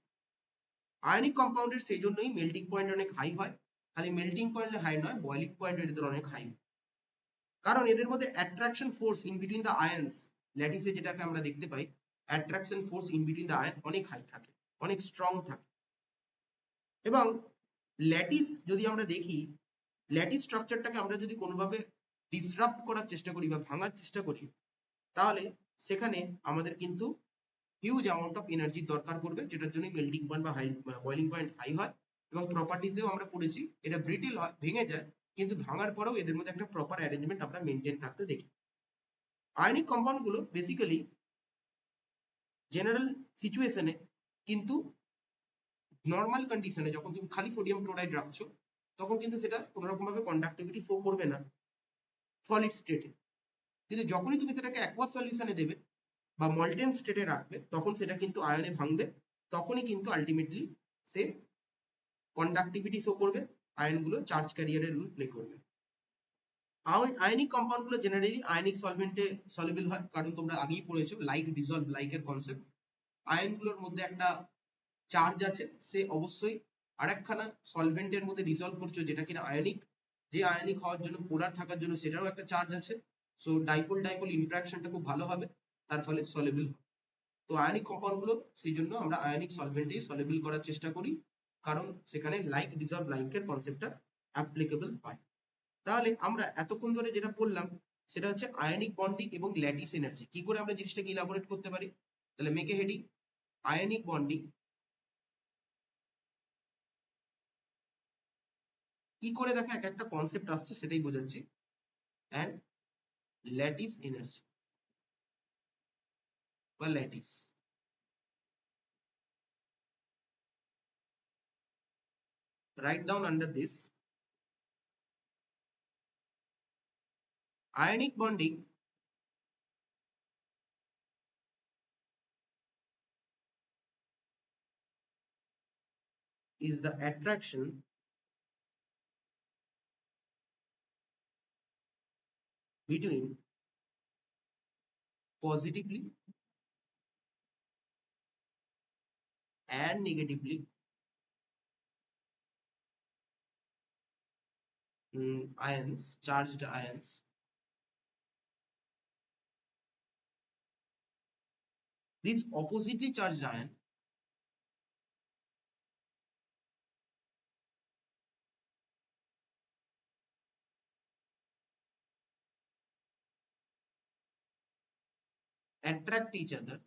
আয়নিক কম্পাউন্ডের সেই জন্যই মেল্টিং পয়েন্ট অনেক হাই হয়, খালি মেল্টিং পয়েন্টে হাই নয় বয়লিং পয়েন্ট এদের অনেক হাই, কারণ এদের মধ্যে attraction force in between the ions, ল্যাটিসে যেটাকে আমরা দেখতে পাই attraction force in between the ion অনেক হাই থাকে, অনেক স্ট্রং থাকে। এবং ল্যাটিস যদি আমরা দেখি, ল্যাটিস স্ট্রাকচারটাকে আমরা যদি কোনোভাবে ডিসরাপ্ট করার চেষ্টা করি বা ভাঙার চেষ্টা করি তাহলে সেখানে আমাদের কিন্তু হিউজ অ্যামাউন্ট অফ এনার্জির দরকার পড়বে, যেটার জন্য মেল্টিং পয়েন্ট বা হাই বয়লিং পয়েন্ট হাই হয়। এবং প্রপার্টিজেও আমরা পড়েছি এটা ব্রিটেল হয়, ভেঙে যায়, কিন্তু ভাঙার পরেও এদের মধ্যে একটা প্রপার অ্যারেঞ্জমেন্ট আমরা মেনটেন থাকতে দেখি। আয়নিক কম্পাউন্ড গুলো বেসিক্যালি জেনারেল সিচুয়েশনে কিন্তু নর্মাল কন্ডিশনে যখন তুমি খালি সোডিয়াম ক্লোরাইড রাখছো তখন কিন্তু সেটা কোনো রকম ভাবে কন্ডাক্টিভিটি শো করবে না সলিড স্টেটে, কিন্তু যখনই তুমি সেটাকে অ্যাকুয়াস সলিউশনে দেবে বা মল্টেন স্টেটে রাখবে তখন সেটা কিন্তু আয়নে ভাঙবে, তখনই কিন্তু আলটিমেটলি সে কন্ডাক্টিভিটি শো করবে, আয়নগুলো চার্জ ক্যারিয়ারের রোল প্লে করবে। আয়নিক কম্পাউন্ড গুলো জেনারেলি আয়নিক সলভেন্টে সলিবল হয়, কারণ তোমরা আগেই পড়েছো লাইক ডিসলভ লাইকের কনসেপ্ট। আয়নগুলোর মধ্যে একটা চার্জ আছে, সে অবশ্যই আরেকখানা সলভেন্টের মধ্যে ডিসলভ করছো যেটা কিনা আয়নিক, যে আয়নিক হওয়ার জন্য পোলার থাকার জন্য সেটারও একটা চার্জ আছে। সো ডাইপোল ডাইপোল ইন্টারাকশনটা খুব ভালো হবে, তার ফলে সলিবল হয়। তো আয়নিক কম্পাউন্ড গুলো সেই জন্য আমরা আয়নিক সলভেন্টে সলিবল করার চেষ্টা করি, কারণ সেখানে লাইক ডিসলভ লাইকের কনসেপ্টটা অ্যাপ্লিকেবল হয়। তাহলে আমরা এতক্ষণ ধরে যেটা বললাম সেটা হচ্ছে আয়নিক বন্ডিং এবং ল্যাটিস এনার্জি, কি করে আমরা জিনিসটাকে ইলাবোরেট করতে পারি। তাহলে মেকে হেডিং আয়নিক বন্ডিং, কি করে দেখা এক একটা কনসেপ্ট আসছে সেটাই বোঝাচ্ছি, অ্যান্ড ল্যাটিস এনার্জি বা lattice. write down under this ionic bonding is the attraction between positively and negatively ions, charged ions, this oppositely charged ion attract each other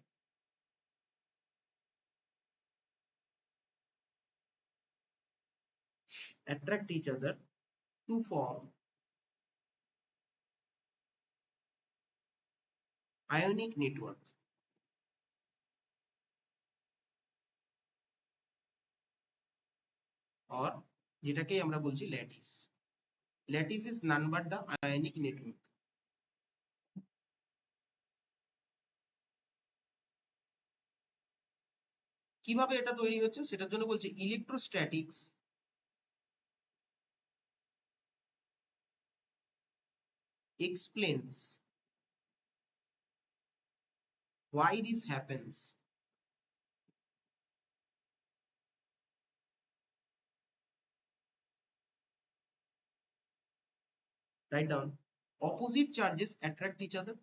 to form ionic network, or যেটাকে আমরা বলছি lattice. Lattice is none but the ionic network. কিভাবে এটা তৈরি হচ্ছে সেটার জন্য বলছি electrostatics explains why this happens. Write down. Opposite charges attract each other.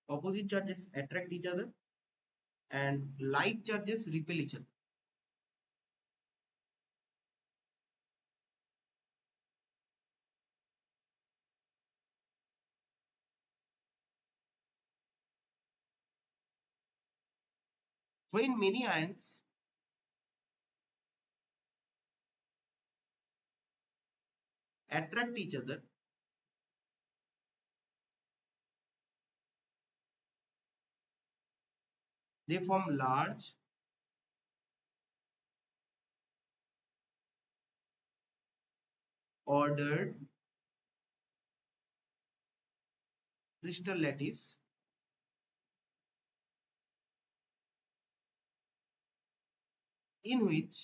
Opposite charges attract each other and like charges repel each other. When many ions attract each other, they form large ordered crystal lattice in which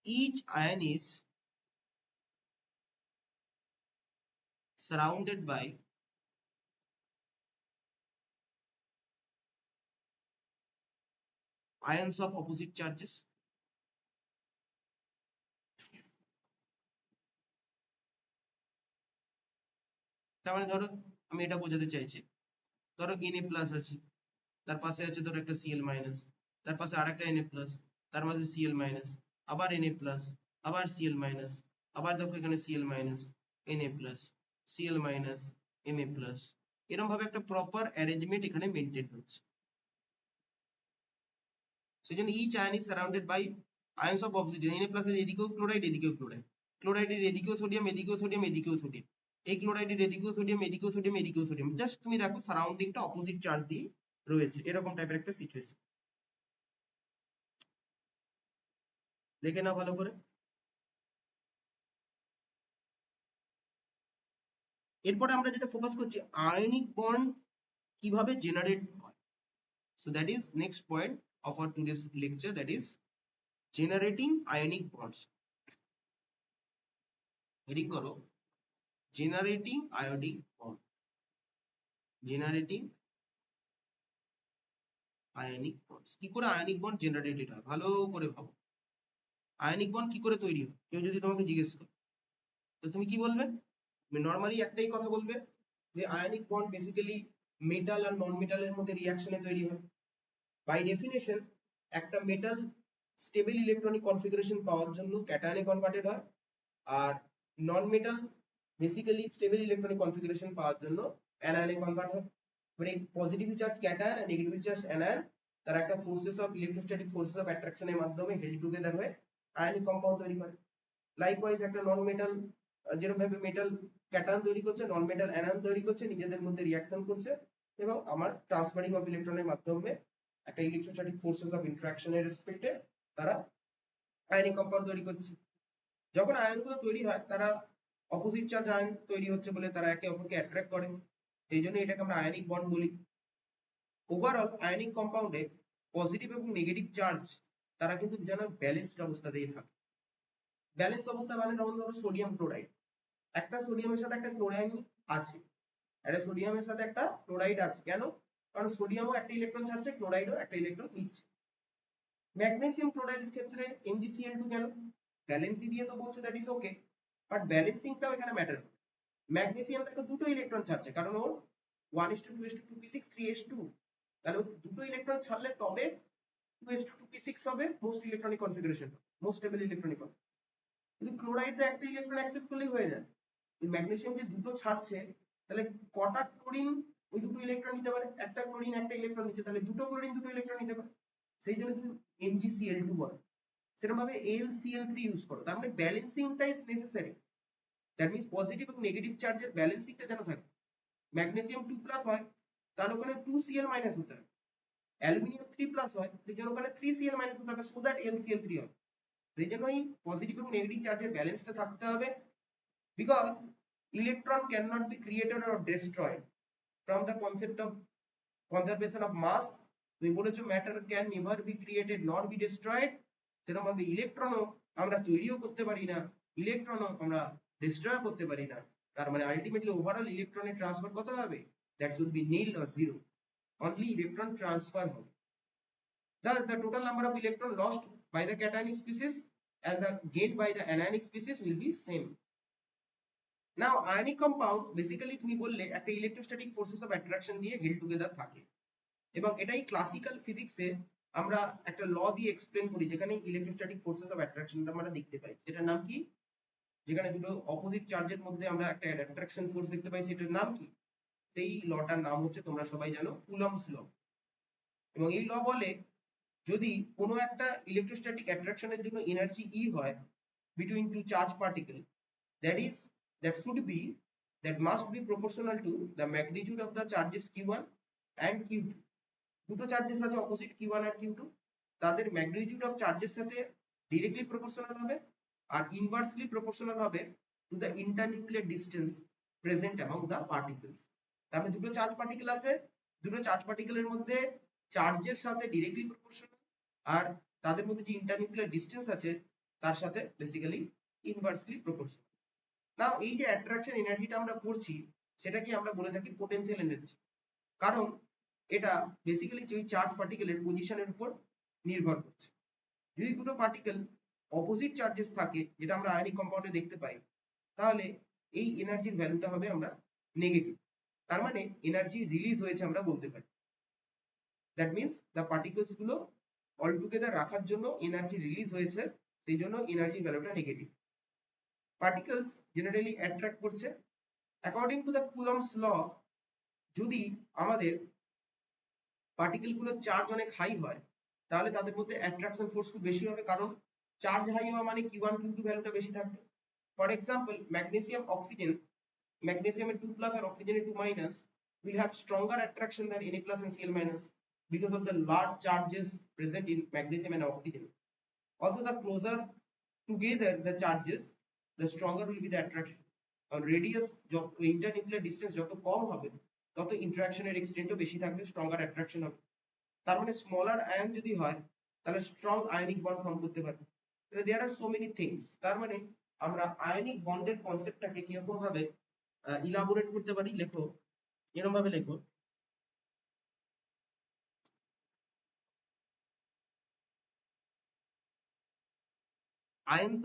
each ion is surrounded by ions of opposite charges. তার মানে ধরো আমি এটা বোঝাতে চাইছি, ধরো Na plus আছে, তার পাশে আছে ধরো একটা Cl মাইনাস, তার পাশে আরেকটা Na প্লাস, তার মাঝে Cl মাইনাস, আবার Na প্লাস, আবার Cl মাইনাস, আবার দেখো এখানে Cl minus, Na plus, Cl minus, Na plus, এরকম ভাবে একটা প্রপার অ্যারেঞ্জমেন্ট এখানে মেনটেন হচ্ছে। সেজন্য each ion is surrounded by ions of opposite. Na plus এর এদিকেও ক্লোরাইড, এদিকেও ক্লোরাইড, ক্লোরাইডের এদিকেও সোডিয়াম, এদিকেও সোডিয়াম, এদিকেও সোডিয়াম, এই ক্লোরাইডের এদিকেও সোডিয়াম, এদিকেও সোডিয়াম, এদিকেও সোডিয়াম, জাস্ট তুমি দেখো সারাউন্ডিংটা অপোজিট চার্জ দিয়ে রয়েছে, এরকম টাইপের একটা সিচুয়েশন। দেখে নাও ভালো করে। এরপরে আমরা যেটা ফোকাস করছি, আয়নিক বন্ড কিভাবে জেনারেট হয়। So that is next point of our today's lecture, that is generating ionic bonds. Heading করো generating ionic bond, generating ionic bonds. কি করে আয়নিক বন্ড জেনারেটেড হয় ভালো করে ভাবো। আয়নিক বন্ড কি করে তৈরি হয়, কেউ যদি তোমাকে জিজ্ঞেস করে তো তুমি কি বলবে? নর্মালি একটাই কথা বলবে যে আয়নিক বন্ড বেসিক্যালি মেটাল আর নন মেটালের মধ্যে রিঅ্যাকশনে তৈরি হয়। বাই ডেফিনেশন একটা মেটাল স্টেবল ইলেকট্রনিক কনফিগারেশন পাওয়ার জন্য ক্যাটায়নে কনভার্টেড হয়, আর non metal basically stable electronic configuration পাওয়ার জন্য অ্যানায়নে কনভার্ট হয়। মানে পজিটিভ চার্জ ক্যাটায়ন আর নেগেটিভ চার্জ অ্যানায়ন তারা একটা forces of electrostatic forces of অ্যাট্রাকশনের মাধ্যমে হেল্ড টুগেদার হয়ে আয়নিক কম্পাউন্ড তৈরি করে। লাইকওয়াইজ একটা নন মেটাল যেরকম ভাবে মেটাল ক্যাটায়ন তৈরি করছে, নন মেটাল অ্যানায়ন তৈরি করছে, নিজেদের মধ্যে রিঅ্যাকশন করছে এবং আমার ট্রান্সফারিং অফ ইলেকট্রনের মাধ্যমে একটা ইলেকট্রোস্ট্যাটিক ফোর্সেস অফ ইন্টারঅ্যাকশনের রেসপেক্টে তারা আয়নিক কম্পাউন্ড তৈরি করছে। যখন আয়নগুলো তৈরি হয় তারা অপোজিট চার্জ আয়ন তৈরি হচ্ছে বলে তারা একে অপরকে অ্যাট্রাক্ট করে, এই জন্য এটাকে আমরা আয়নিক বন্ড বলি। ওভারঅল আয়নিক কম্পাউন্ডে পজিটিভ এবং নেগেটিভ চার্জ তারা কিন্তু যেন ব্যালেন্সড অবস্থাতেই থাকে। ব্যালেন্স অবস্থা মানে যেমন ধরো সোডিয়াম ক্লোরাইড, একটা সোডিয়ামের সাথে একটা ক্লোরাইড আছে, একটা সোডিয়ামের সাথে একটা ক্লোরাইড আছে, কেন? কারণ সোডিয়ামও একটা ইলেকট্রন ছাড়ছে, ক্লোরাইডও একটা ইলেকট্রন নিচ্ছে। ম্যাগনেসিয়াম ক্লোরাইডের ক্ষেত্রে MgCl2 কেন? ব্যালেন্সই দিয়ে তো বলছো, দ্যাট ইজ ওকে, বাট ব্যালেন্সিংটাও এখানে ম্যাটার। ম্যাগনেসিয়াম থেকে দুটো ইলেকট্রন ছাড়ছে কারণ ওর 1:2:2p6 3s2, তাহলে দুটো ইলেকট্রন ছাড়লে তবে 2:2p6 হবে most electronic configuration, most stable electronic configuration. কিন্তু ক্লোরাইড তো একটা ইলেকট্রন অ্যাকসেপ্ট করলেই হয়ে যায়। ম্যাগনেসিয়াম যে দুটো ছাড়ছে তাহলে কটা ক্লোরিন ওই দুটো ইলেকট্রন নিতে পারে? একটা ক্লোরিন একটা ইলেকট্রন নিচ্ছে, তাহলে দুটো ক্লোরিন দুটো ইলেকট্রন নিতে পারে, সেই জন্য তুমি MgCl2 বলে। সেরকম ভাবে AlCl3 ইউজ করো, তার মানে ব্যালেন্সিংটা is necessary. That means positive এবং নেগেটিভ চার্জের ব্যালেন্সিংটা যেন থাকে। ম্যাগনেসিয়াম 2+ হয় তাহলে ওখানে 2Cl- হতে হবে, অ্যালুমিনিয়াম 3+ হয় সেই জন্য ওখানে 3Cl- হতে হবে, সো দ্যাট AlCl3 হয়। সেই জন্য এই পজিটিভ এবং নেগেটিভ চার্জের ব্যালেন্সটা থাকতে হবে, because electron cannot be created or destroyed from the concept of conservation of mass তুমি বলেছো matter can never be created নর বি ডিস্ট্রয়েড, সেরকম ভাবে ইলেকট্রনও আমরা তৈরিও করতে পারি না, ইলেকট্রনও আমরা ডিস্ট্রয় করতে পারি না। তার মানে আলটিমেটলি ওভারঅল ইলেকট্রনের ট্রান্সফার কত হবে? That should be nil or zero, only electron transfer হবে। Thus the total number of electron lost by the cationic species and the gained by the anionic species will be same. Now ionic compound basically তুমি বললে একটা electrostatic forces of attraction দিয়ে held together থাকে, এবং এটাই classical ফিজিক্সে আমরা একটা ল দিয়ে এক্সপ্লেন করি, যেখানে ইলেকট্রোস্ট্যাটিক ফোর্সেস অফ অ্যাট্রাকশনটা আমরা দেখতে পাই। সেটার নাম কি? যেখানে দুটো অপোজিট চার্জের মধ্যে আমরা একটা অ্যাট্রাকশন ফোর্স দেখতে পাই, সেটার নাম কি? সেই লটার নাম হচ্ছে, তোমরা সবাই জানো, কুলম্বস ল। এবং এই ল বলে যদি কোনো একটা ইলেকট্রোস্ট্যাটিক অ্যাট্রাকশনের জন্য এনার্জি ই হয় between two charge particle, that is that should be that must be proportional to the magnitude of the charges q1 and q2. দুটো চার্জেস আছে অপোজিট q1 আর q2, তাদের ম্যাগনিটিউড অফ চার্জের সাথে ডিরেক্টলি প্রপোর্শনাল হবে আর inversely proportional হবে to the internuclear distance present among the particles. তার মানে দুটো চার্জ পার্টিকেল আছে, দুটো চার্জ পার্টিকেলের মধ্যে চার্জের সাথে ডিরেক্টলি প্রপোর্শনাল, আর তাদের মধ্যে যে ইন্টারনিউক্লিয়ার ডিসটেন্স আছে তার সাথে বেসিক্যালি ইনভার্সলি প্রপোর্শনাল। নাও এই যে অ্যাট্রাকশন এনার্জিটা আমরা পড়ছি, সেটাকে আমরা বলে থাকি পোটেনশিয়াল এনার্জি, কারণ এটা বেসিক্যালি ওই চার্জ পার্টিকেলের পজিশনের উপর নির্ভর করছে। যদি দুটো পার্টিকেল অপোজিট চার্জেস থাকে, যেটা আমরা আয়নিক কম্পাউন্ডে দেখতে পাই, তাহলে এই এনার্জির ভ্যালুটা হবে আমরা নেগেটিভ। তার মানে এনার্জি রিলিজ হয়েছে আমরা বলতে পারি। দ্যাট মিনস দ্য পার্টিকেলস গুলো অল টুগেদার রাখার জন্য এনার্জি রিলিজ হয়েছে, সেই জন্য এনার্জি ভ্যালুটা নেগেটিভ। পার্টিকেলস জেনারেলি অ্যাট্রাক্ট করছে according to the Coulomb's law. যদি আমাদের পার্টিকেল গুলোর চার্জ অনেক হাই হয়, তাহলে তাদের মধ্যে অ্যাট্রাকশন ফোর্স খুব বেশি হবে, কারণ চার্জ হাই হওয়া মানে q1 q2 ভ্যালুটা বেশি থাকবে। ফর এক্সাম্পল ম্যাগনেসিয়াম অক্সিজেন, ম্যাগনেসিয়ামের 2 প্লাস আর অক্সিজেনের 2 minus will have stronger attraction than Na plus and Cl minus because of the large charges present in magnesium and oxygen. Also the closer together the charges, the stronger will be the attraction. Radius যত internuclear distance যত কম হবে, তত ইন্টারঅ্যাকশনের এক্সটেন্টও বেশি থাকবে, stronger attraction হবে। তার মানে smaller ion যদি হয়, তাহলে স্ট্রং আয়নিক বন্ড ফর্ম করতে পারবে। তাহলে দেয়ার আর সো মেনি থিংস। তার মানে আমরা আয়নিক বন্ডের কনসেপ্টটাকে কিরকম ভাবে ইলাবোরেট করতে পারি, লেখো এরকম ভাবে লেখো, ions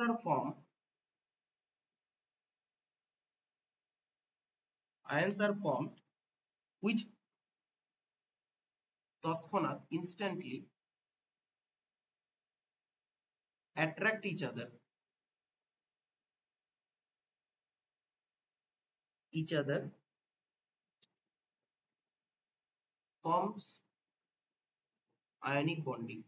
are formed, which তৎক্ষণাৎ instantly attract each other forms ionic bonding.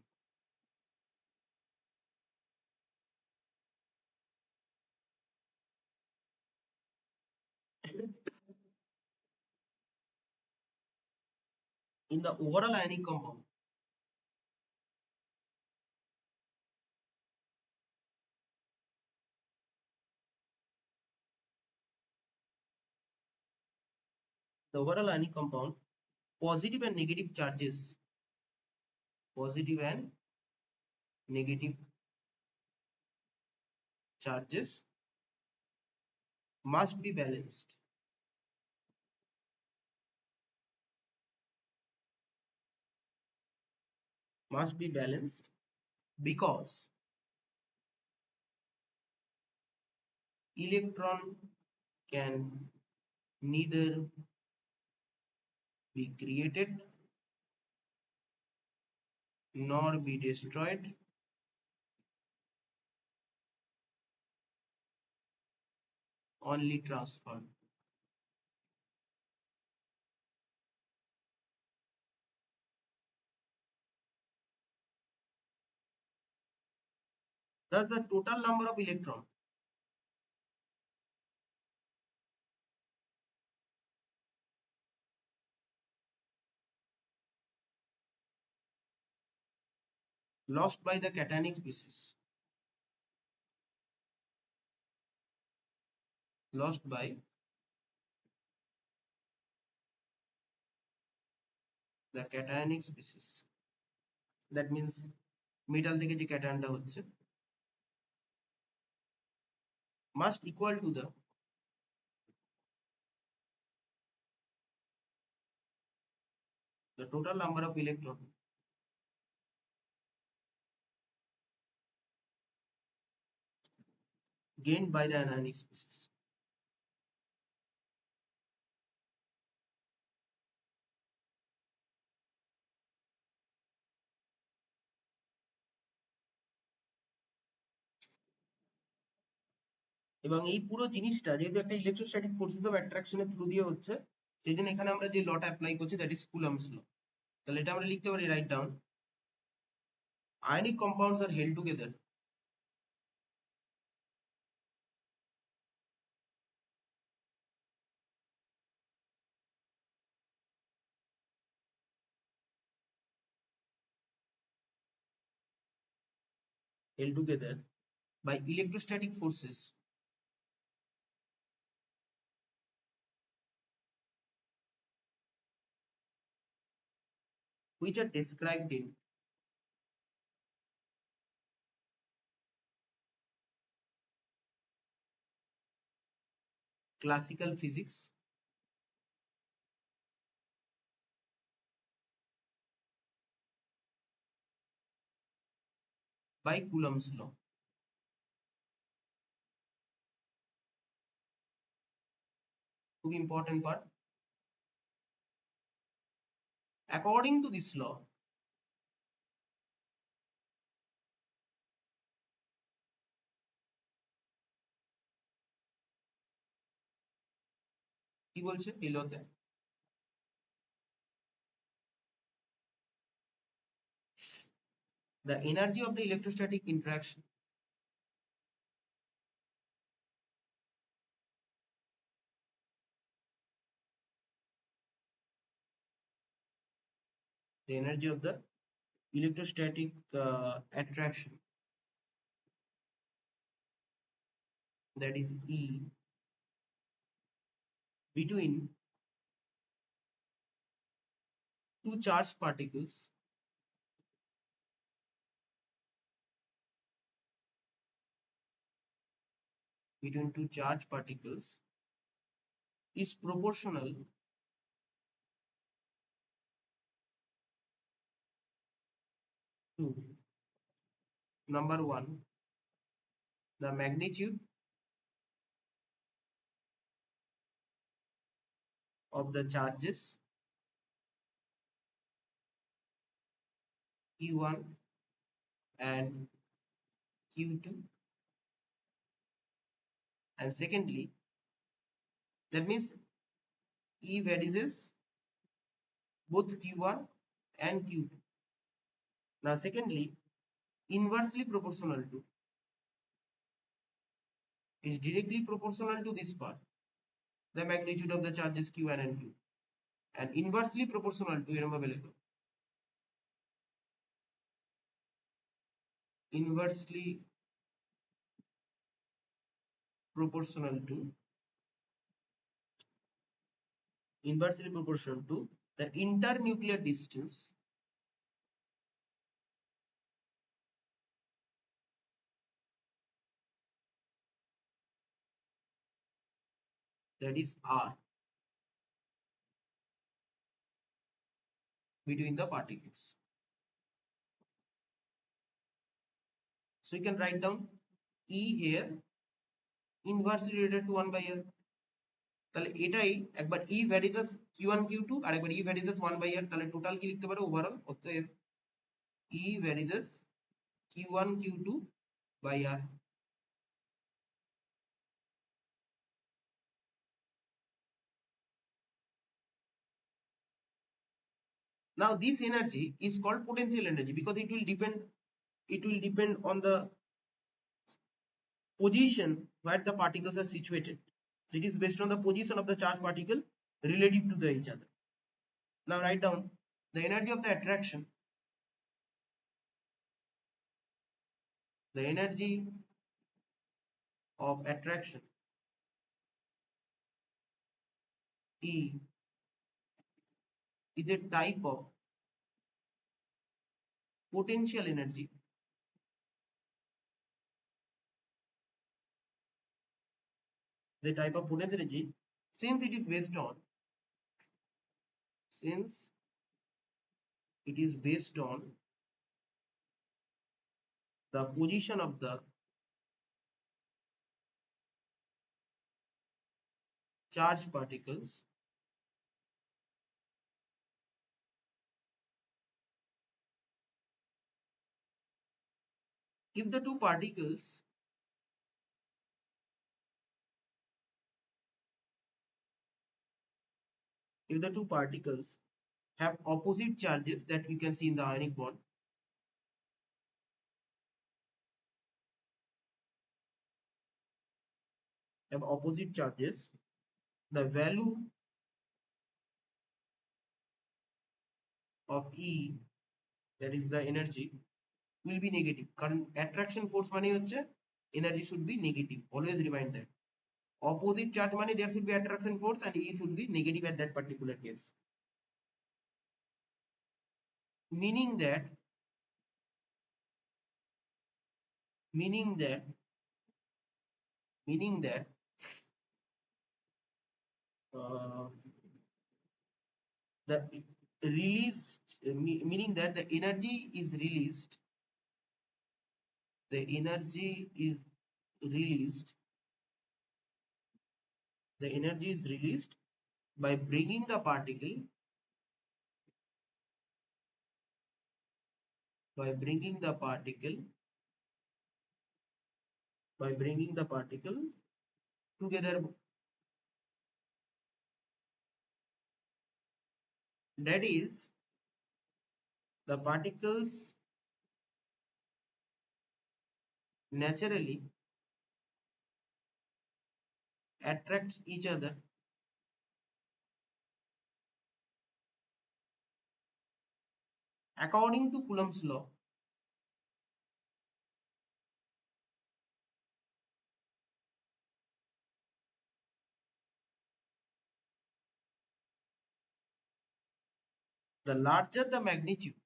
In the overall ionic compound, positive and negative charges, positive and negative charges must be balanced. Must be balanced because electron can neither be created nor be destroyed, only transferred. Thus the total number of electrons lost by the cationic species, lost by the cationic species that means metal থেকে যে ক্যাটায়নটা হচ্ছে must equal to the total number of electron gained by the anionic species. এবং এই পুরো জিনিসটা যেহেতু একটা electrostatic forces of অ্যাট্রাকশনের through দিয়ে হচ্ছে সেই জন্য এখানে আমরা যে লটা অ্যাপ্লাই করছি দ্যাট ইজ কুলম্বস ল। তাহলে এটা আমরা লিখতে পারি write down ionic compounds are held together by electrostatic forces which are described in classical physics by Coulomb's law. খুব important part. According to this law, কি বলছে এই লতে the energy of the electrostatic interaction the energy of the electrostatic attraction that is E between two charged particles is proportional to number one the magnitude of the charges Q1 and Q2, and secondly that means E varies both Q1 and Q2. Now secondly inversely proportional to is directly proportional to this part the magnitude of the charges Q1 and Q, and inversely proportional to inversely proportional to the internuclear distance that is R between the particles. So you can write down E here inversely related to 1 by R. তাহলে এটাই একবার E varies Q1 Q2 আর একবার E varies 1 by R, তাহলে total কি লিখতে পারো overall অতএব E varies Q1 Q2 by R. Now this energy is called potential energy because it will depend on the position where the particles are situated. So it is based on the position of the charged particle relative to each other. Now write down the energy of the attraction. The energy of attraction E is a type of potential energy the type of potential energy since it is based on the position of the charged particles if the two particles have opposite charges that we can see in the ionic bond, the value of E, that is the energy, will be negative. কারণ attraction force মানে হচ্ছে energy should be negative. Always remind that. Opposite charge মানে there should be attraction force and E should be negative at that particular case. Meaning that uh, the meaning that the energy is released by bringing the particle together. That is, the particles naturally attract each other according to Coulomb's law. The larger the magnitude,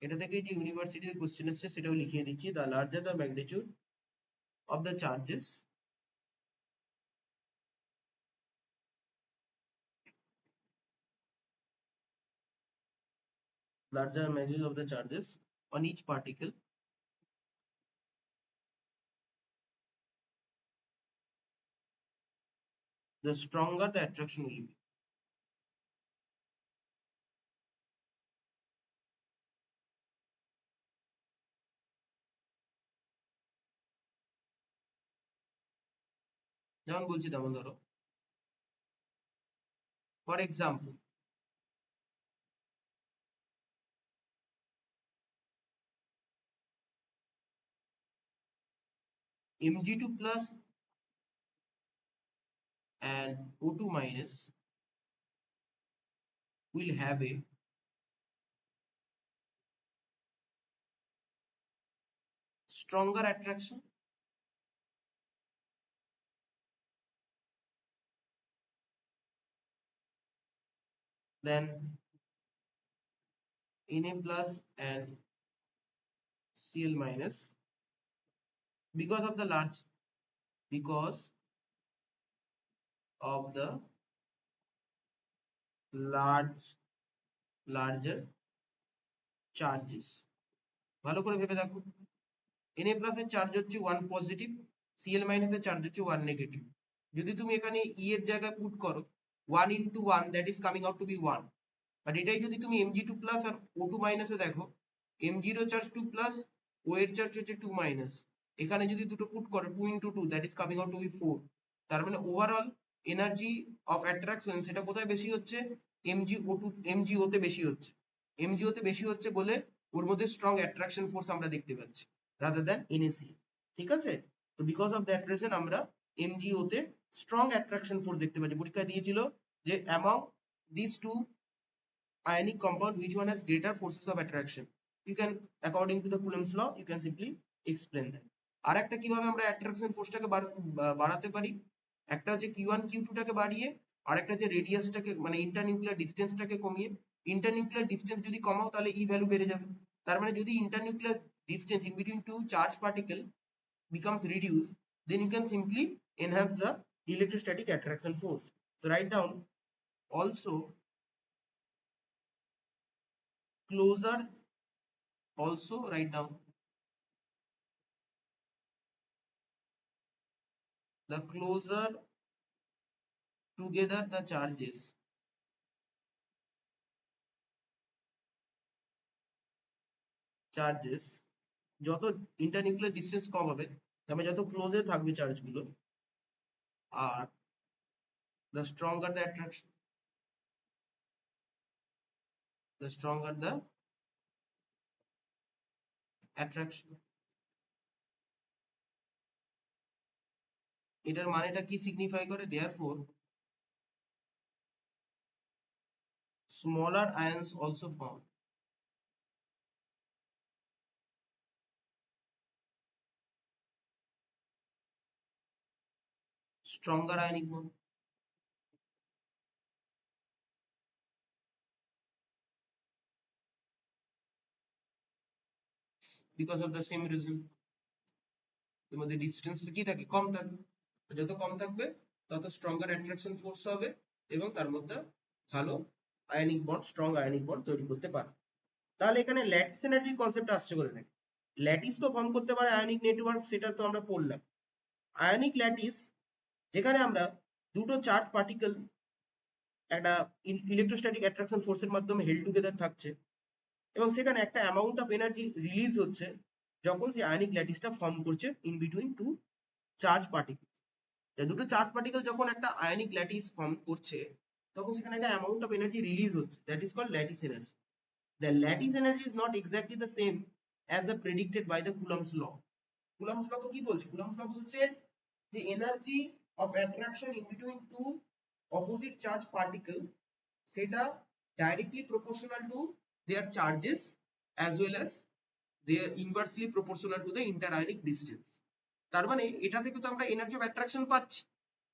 এটা থেকে যে ইউনিভার্সিটিতে question আসছে সেটাও লিখিয়ে দিচ্ছি, the larger the magnitude of the charges, on each particle, the stronger the attraction will be. যেমন বলছি তেমন ধরো, for example, Mg2 plus and O2 minus will have a stronger attraction than Na plus and Cl minus because of the larger charges. ভালো করে ভেবে দেখো, Na plus এর charge হচ্ছে 1 পজিটিভ, Cl minus এর চার্জ হচ্ছে 1 নেগেটিভ। যদি তুমি এখানে E এর জায়গায় পুট করো 1 into 1, that is coming out to be 1, but এটাই যদি তুমি Mg2 plus আর O2 minus এ দেখো, Mg এর চার্জ 2 plus, O এর চার্জ হচ্ছে 2 minus, এখানে যদি দুটো পুট করো 2 into 2, that is coming out to be 4। তার মানে ওভারঅল এনার্জি অফ অ্যাট্রাকশন সেটা কোথায় বেশি হচ্ছে? MgO তে বেশি হচ্ছে। MgO তে বেশি হচ্ছে বলে ওর মধ্যে স্ট্রং অ্যাট্রাকশন ফোর্স আমরা দেখতে পাচ্ছি রাদার দ্যান NaCl। ঠিক আছে, তো বিকজ অফ দ্যাট রিজন আমরা MgO তে স্ট্রং অ্যাট্রাকশন ফোর্স দেখতে পাচ্ছি। পরীক্ষায় দিয়েছিল যে among this two ionic compound which one has greater forces of attraction, you can, according to the Coulomb's law, you can simply explain that। আর একটা কিভাবে আমরা অ্যাট্রাকশন ফোর্সটাকে বাড়াতে পারি, একটা হচ্ছে Q1 Q2 টাকে বাড়িয়ে আরেকটা যে রেডিয়াসটাকে মানে ইন্টারনিউক্লিয়ার ডিস্টেন্সটাকে কমিয়ে, ইন্টারনিউক্লিয়ার ডিস্টেন্স যদি কমাও তাহলে ই ভ্যালু বেড়ে যাবে। তার মানে যদি ইন্টারনিউক্লিয়ার distance in between two charge particle becomes reduced, then you can simply enhance the electrostatic attraction force. So write down also closer, also write down the closer together the charges যত ইন্টারনিউক্লিয়ার distance কম হবে তার মানে যত ক্লোজে থাকবে চার্জগুলো, আর the stronger the attraction, the stronger the attraction. এটার মানেটা কি signify করে? therefore smaller ions also form. Stronger ionic bond. Because of the same reason. এর মধ্যে ডিস্টেন্স কি থাকে? কম থাকে। যত কম থাকবে তত স্ট্রঙ্গার অ্যাট্রাকশন ফোর্স হবে এবং তার মধ্যে ভালো ionic bond, strong ionic bond তৈরি করতে পারে। তাহলে এখানে ল্যাটিস এনার্জির কনসেপ্ট আসছে কোথা থেকে? ল্যাটিস তো ফর্ম করতে পারে আয়নিক নেটওয়ার্ক, সেটা তো আমরা পড়লাম। আয়নিক ল্যাটিস যেখানে আমরা দুটো চার্জ পার্টিকেল একটা ইলেকট্রোস্ট্যাটিক অ্যাট্রাকশন ফোর্সের মাধ্যমে হেল্ড টুগেদার থাকছে এবং সেখানে একটা অ্যামাউন্ট অফ এনার্জি রিলিজ হচ্ছে যখন সেই আয়নিক ল্যাটিসটা ফর্ম করছে in between two charge particle. দুটো চার্জ পার্টিকেল যখন একটা আয়নিক ল্যাটিস ফর্ম করছে তখন সেখানে একটা অ্যামাউন্ট অফ এনার্জি রিলিজ হচ্ছে, that is called lattice energy. The lattice energy is not exactly the same as the predicted by the Coulomb's law. Coulomb's law তো কি বলছে? কুলম্বস ল বলছে যে energy of attraction in between two opposite charge particle সেটা directly proportional to their charges as well as their inversely proportional to the interionic distance. তার মানে এটা থেকে তো আমরা এনার্জি অফ অ্যাট্রাকশন পাচ্ছি,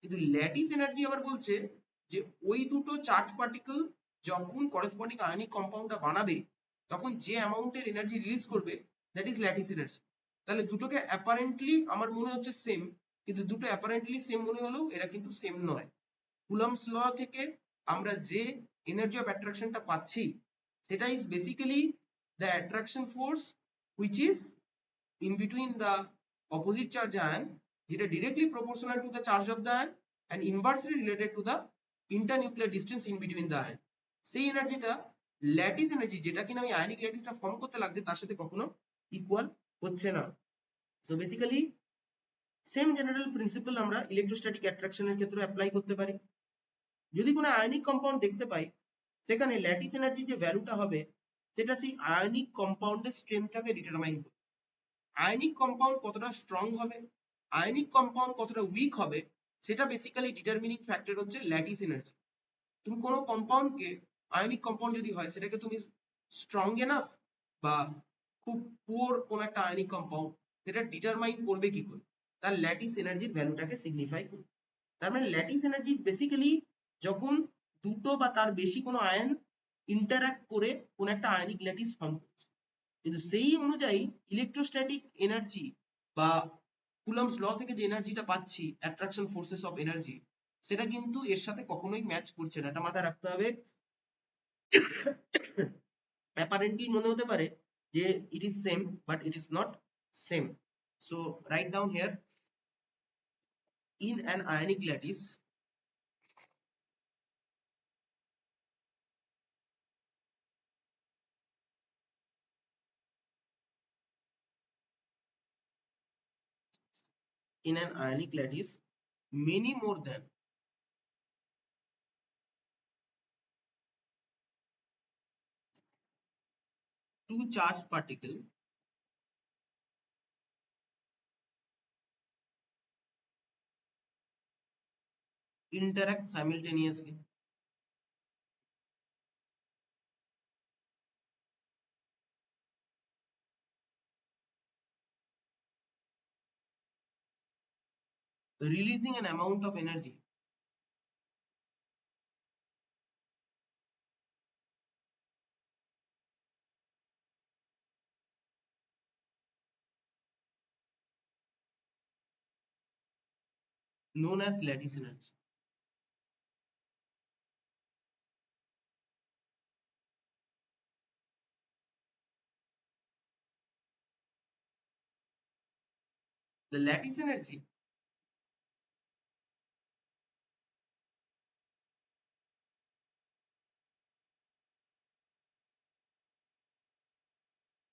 কিন্তু ল্যাটিস এনার্জি আবার বলছে যে ওই দুটো চার্জ পার্টিকেল যখন করেসপন্ডিং আয়নিক কম্পাউন্ডটা বানাবে তখন যে অ্যামাউন্টের এনার্জি রিলিজ করবে দ্যাট ইজ ল্যাটিস এনার্জি। তাহলে দুটোকে অ্যাপারেন্টলি আমার মনে হচ্ছে সেম, কিন্তু দুটো অ্যাপারেন্টলি সেম মনে হলেও এরা কিন্তু সেম নয়। কুলম্বস ল থেকে আমরা যে এনার্জি অফ অ্যাট্রাকশনটা পাচ্ছি সেটা is basically the attraction force which is in between the opposite charge ion, যেটা directly proportional to the charge of the ion and inversely related to the internuclear distance in between the ion. সেই এনার্জিটা lattice energy যেটা কিনা আমি ionic ল্যাটিসটা form করতে লাগছে তার সাথে কখনো ইকুয়াল হচ্ছে না। So basically same general principal আমরা ইলেকট্রোস্ট্যাটিক অ্যাট্রাকশনের ক্ষেত্রে অ্যাপ্লাই করতে পারি। যদি কোনো আয়নিক কম্পাউন্ড দেখতে পাই সেখানে ল্যাটিস এনার্জি যে ভ্যালুটা হবে সেটা সেই আয়নিক কম্পাউন্ডের স্ট্রেংথটাকে ডিটারমাইন করে। আয়নিক কম্পাউন্ড কতটা স্ট্রং হবে, আয়নিক কম্পাউন্ড কতটা উইক হবে, সেটা বেসিক্যালি ডিটারমিনিং ফ্যাক্টর হচ্ছে ল্যাটিস এনার্জি। তুমি কোনো কম্পাউন্ডকে, আয়নিক কম্পাউন্ড যদি হয় সেটাকে তুমি স্ট্রং এনাফ বা খুব পুয়ার কোন একটা আয়নিক কম্পাউন্ড, সেটা ডিটারমাইন করবে কি করে? তার ল্যাটিস এনার্জির ভ্যালুটাকে সিগনিফাই করবে। তার মানে ল্যাটিস এনার্জি বেসিক্যালি যখন দুটো বা তার বেশি কোনো আয়ন ইন্টারঅ্যাক্ট করে কোন একটা আয়নিক ল্যাটিস ফর্ম করছে, কিন্তু সেই অনুযায়ী ইলেকট্রোস্ট্যাটিক এনার্জি বা কুলম্বস ল থেকে যে এনার্জিটা পাচ্ছি অ্যাট্রাকশন ফোর্সেস অফ এনার্জি, সেটা কিন্তু এর সাথে কখনোই ম্যাচ করছে না। এটা মাথায় রাখতে হবে। অ্যাপারেন্টলি মনে হতে পারে যে it is same, but it is not same. So write down here, in an ionic lattice many more than two charged particles interact simultaneously. Releasing an amount of energy known as lattice energy. The lattice energy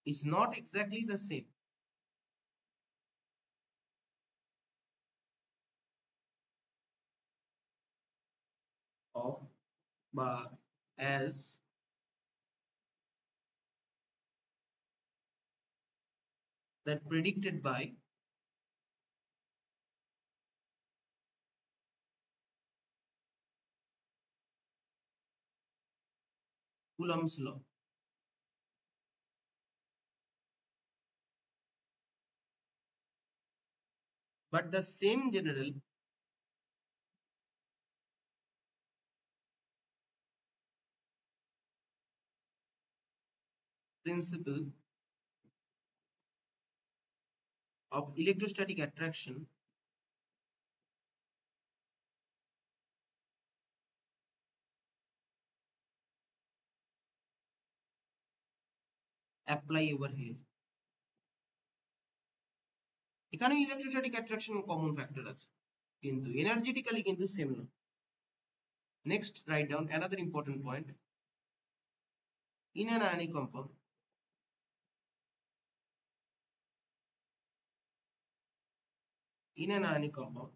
is not exactly the same of as that predicted by Coulomb's law. But the same general principle of electrostatic attraction apply over here. এখানে electrostatic attraction common factor আছে, কিন্তু energetically কিন্তু same না। Next write down another important point. In an ionic compound,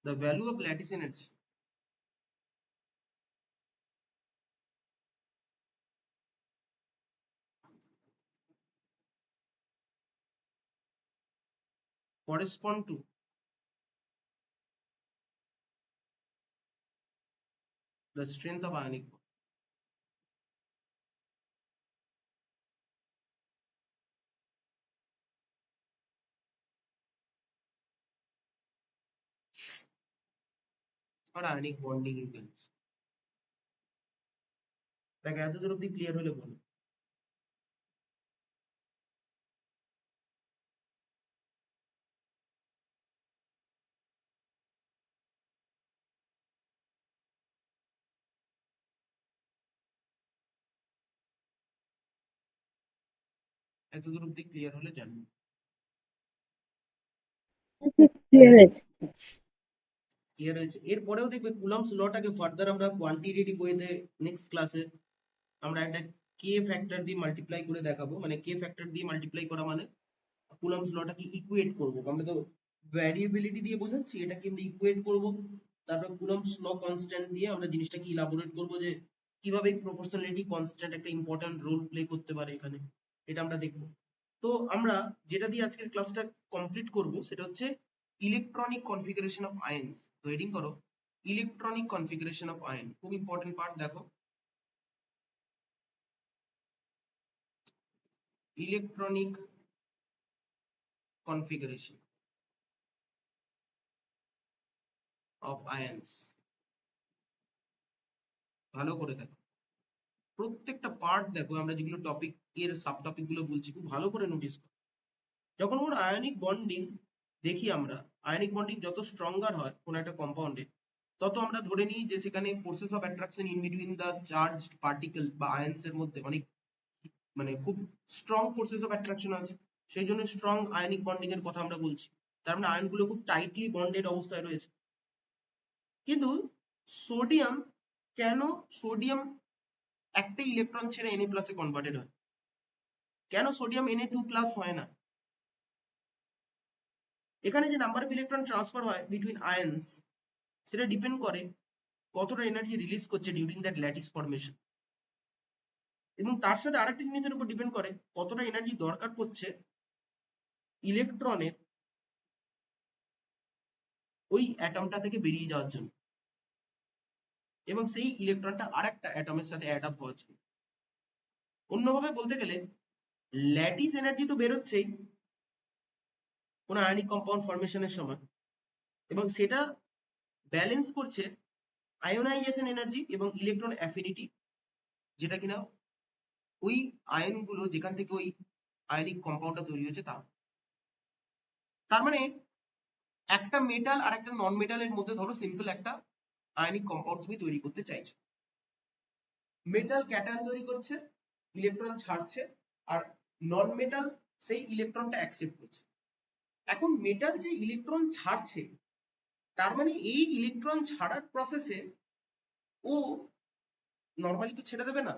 the value of lattice energy correspond to the strength of ionic bond. Or ionic bonding events. তাকে এতদূর অব্দি clear হলে বলো। এতদূর অব্দি ক্লিয়ার হলে জানবো। ক্লিয়ার হয়েছে। ক্লিয়ার হয়েছে। এরপরেও দেখবে কুলম্বস লটাকে ফার্দার আমরা কোয়ান্টিটেটিভ ওয়েতে নেক্সট ক্লাসে আমরা একটা কে ফ্যাক্টর দিয়ে মাল্টিপ্লাই করে দেখাবো। মানে কে ফ্যাক্টর দিয়ে মাল্টিপ্লাই করা মানে কুলম্বস লটাকে ইকুয়েট করব। আমরা তো ভ্যারিয়েবিলিটি দিয়ে বোঝাচ্ছি, এটাকে আমরা ইকুয়েট করব। তারপর কুলম্বস ল কনস্ট্যান্ট দিয়ে আমরা জিনিসটাকে ইলাবোরেট করব যে কিভাবে প্রপোর্শনালিটি কনস্ট্যান্ট একটা ইম্পর্টেন্ট রোল প্লে করতে পারে এখানে, এটা আমরা দেখব। তো আমরা যেটা দিয়ে আজকের ক্লাসটা কমপ্লিট করব সেটা হচ্ছে ইলেকট্রনিক কনফিগারেশন অফ আয়ন্স। তো হেডিং করো ইলেকট্রনিক কনফিগারেশন অফ আয়ন। খুব ইম্পর্টেন্ট পার্ট, দেখো ইলেকট্রনিক configuration of ions। ভালো করে দেখো প্রত্যেকটা পার্ট, দেখো আমরা যেগুলো টপিক এর সাব টপিক গুলো বলছি খুব ভালো করে নোটিস করো। যখন কোনো আয়নিক বন্ডিং দেখি আমরা, আয়নিক বন্ডিং যত স্ট্রঙ্গার হয় কোনো একটা কম্পাউন্ডে, তত আমরা ধরে নিই যে সেখানে forces of attraction in between the charged particle বা আয়ন্স এর মধ্যে অনেক মানে খুব স্ট্রং ফোর্সেস অফ অ্যাট্রাকশন আছে। সেই জন্য স্ট্রং আয়নিক বন্ডিং এর কথা আমরা বলছি। তার মানে আয়নগুলো খুব টাইটলি বন্ডেড অবস্থায় রয়েছে। কিন্তু সোডিয়াম, কেন সোডিয়াম একটা ইলেকট্রন ছেড়ে Na প্লাসে কনভার্টেড হয়? কেন সোডিয়াম Na2+ হয় না? এখানে যে নাম্বার অফ ইলেকট্রন ট্রান্সফার হয় বিটুইন আয়ন্স, সেটা ডিপেন্ড করে কতটা এনার্জি রিলিজ করছে ডিউরিং দ্যাট ল্যাটিস ফর্মেশন, এবং তার সাথে আরেকটা জিনিসের উপর ডিপেন্ড করে কতটা এনার্জি দরকার পড়ছে ইলেকট্রনের ওই অ্যাটমটা থেকে বেরিয়ে যাওয়ার জন্য, এবং সেই ইলেকট্রনটা আরেকটা অ্যাটমের সাথে অ্যাড আপ হওয়ার জন্য। অন্যভাবে বলতে গেলে ল্যাটিস এনার্জি তো বেরোচ্ছেই কোনো আয়নিক কম্পাউন্ড ফর্মেশনের সময়, এবং সেটা ব্যালেন্স করছে আয়োনাইজেশন এনার্জি এবং ইলেকট্রন অ্যাফিনিটি, যেটা কিনা ওই আয়নগুলো যেখান থেকে ওই আয়নিক কম্পাউন্ডটা তৈরি হয়েছে তা। তার মানে একটা মেটাল আর একটা নন মেটালের মধ্যে ধরো সিম্পল একটা আয়নিক কম্পাউন্ড তুমি তৈরি করতে চাইছো। মেটাল ক্যাটায়ন তৈরি করছে, ইলেকট্রন ছাড়ছে, আর নন মেটাল সেই ইলেকট্রনটা অ্যাকসেপ্ট করছে। এখন মেটাল যে ইলেকট্রন ছাড়ছে, তার মানে এই ইলেকট্রন ছাড়ার প্রসেসে ও নর্মালি তো ছেড়ে দেবে না।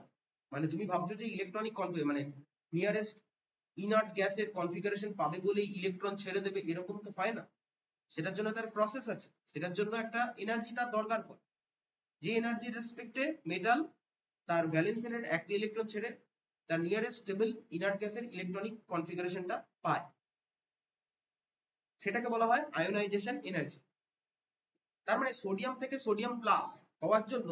মানে তুমি ভাবছো যে ইলেকট্রনিক মানে নিয়ারেস্ট ইনার্ট গ্যাসের কনফিগারেশন পাবে বলেই ইলেকট্রন ছেড়ে দেবে, এরকম তো হয় না। সেটার জন্য তার প্রসেস আছে, সেটার জন্য একটা এনার্জি তার দরকার পড়ে। যে এনার্জির রেসপেক্টে মেটাল তার ভ্যালেন্সের একটা ইলেকট্রন ছেড়ে তার নিয়ারেস্ট স্টেবল ইনার্ট গ্যাসের ইলেকট্রনিক কনফিগারেশনটা পায়, সেটাকে বলা হয় আয়োনাইজেশন এনার্জি। তার মানে সোডিয়াম থেকে সোডিয়াম প্লাস হওয়ার জন্য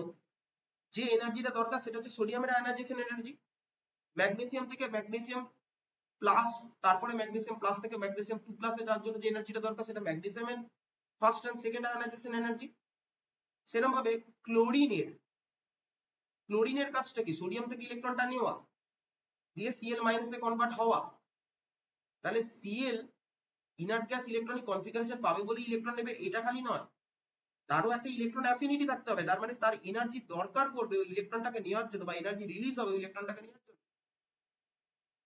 যে এনার্জিটা দরকার সেটা হচ্ছে সোডিয়ামের আয়োনাইজেশন এনার্জি। ম্যাগনেসিয়াম থেকে ম্যাগনেসিয়াম প্লাস, তারপরে ম্যাগনেসিয়াম প্লাস থেকে ম্যাগনেসিয়াম 2 প্লাসে যাওয়ার জন্য যে এনার্জিটা দরকার সেটা ম্যাগনেসিয়ামের first and second ionization energy. সেরকম ভাবে ক্লোরিনের কাজটা কি? সোডিয়াম থেকে ইলেকট্রনটা নেওয়া দিয়ে Cl মাইনাসে কনভার্ট হওয়া। তাহলে Cl inert gas electronic configuration পাবে বলে ইলেকট্রন নেবে এটা খালি নয়, তারও একটা ইলেকট্রন অ্যাফিনিটি থাকতে হবে। তার মানে তার এনার্জি দরকার পড়বে ওই ইলেকট্রনটাকে নেওয়ার জন্য, বা এনার্জি রিলিজ হবে ওই ইলেকট্রনটাকে নেওয়ার জন্য।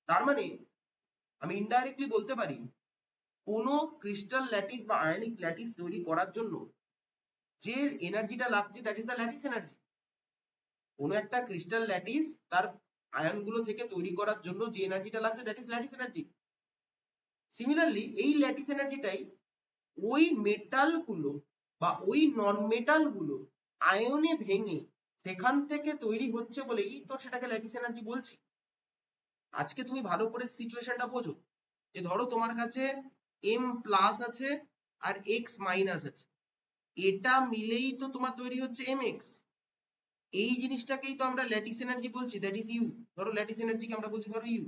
তার মানে আমি ইনডাইরেক্টলি বলতে পারি কোন ক্রিস্টাল ল্যাটিস বা আয়নিক ল্যাটিস তৈরি করার জন্য যে এনার্জিটা লাগছে that is the lattice energy. কোন একটা ক্রিস্টাল ল্যাটিস তার আয়নগুলো থেকে তৈরি করার জন্য যে এনার্জিটা লাগছে that is lattice energy. Similarly এই ল্যাটিস এনার্জিটাই ওই মেটাল গুলো বা ওই নন মেটাল গুলো আয়নে ভেঙে সেখান থেকে তৈরি হচ্ছে বলেই তো সেটাকে ল্যাটিস এনার্জি বলছি। আজকে তুমি ভালো করে সিচুয়েশনটা বোঝো যে ধরো তোমার কাছে m প্লাস আছে আর x মাইনাস আছে, এটা মিলেই তো তোমার তৈরি হচ্ছে mx। এই জিনিসটাকেই তো আমরা ল্যাটিস এনার্জি বলছি, দ্যাট ইজ ইউ। ধরো ল্যাটিস এনার্জিকে আমরা বলছি ধরো ইউ।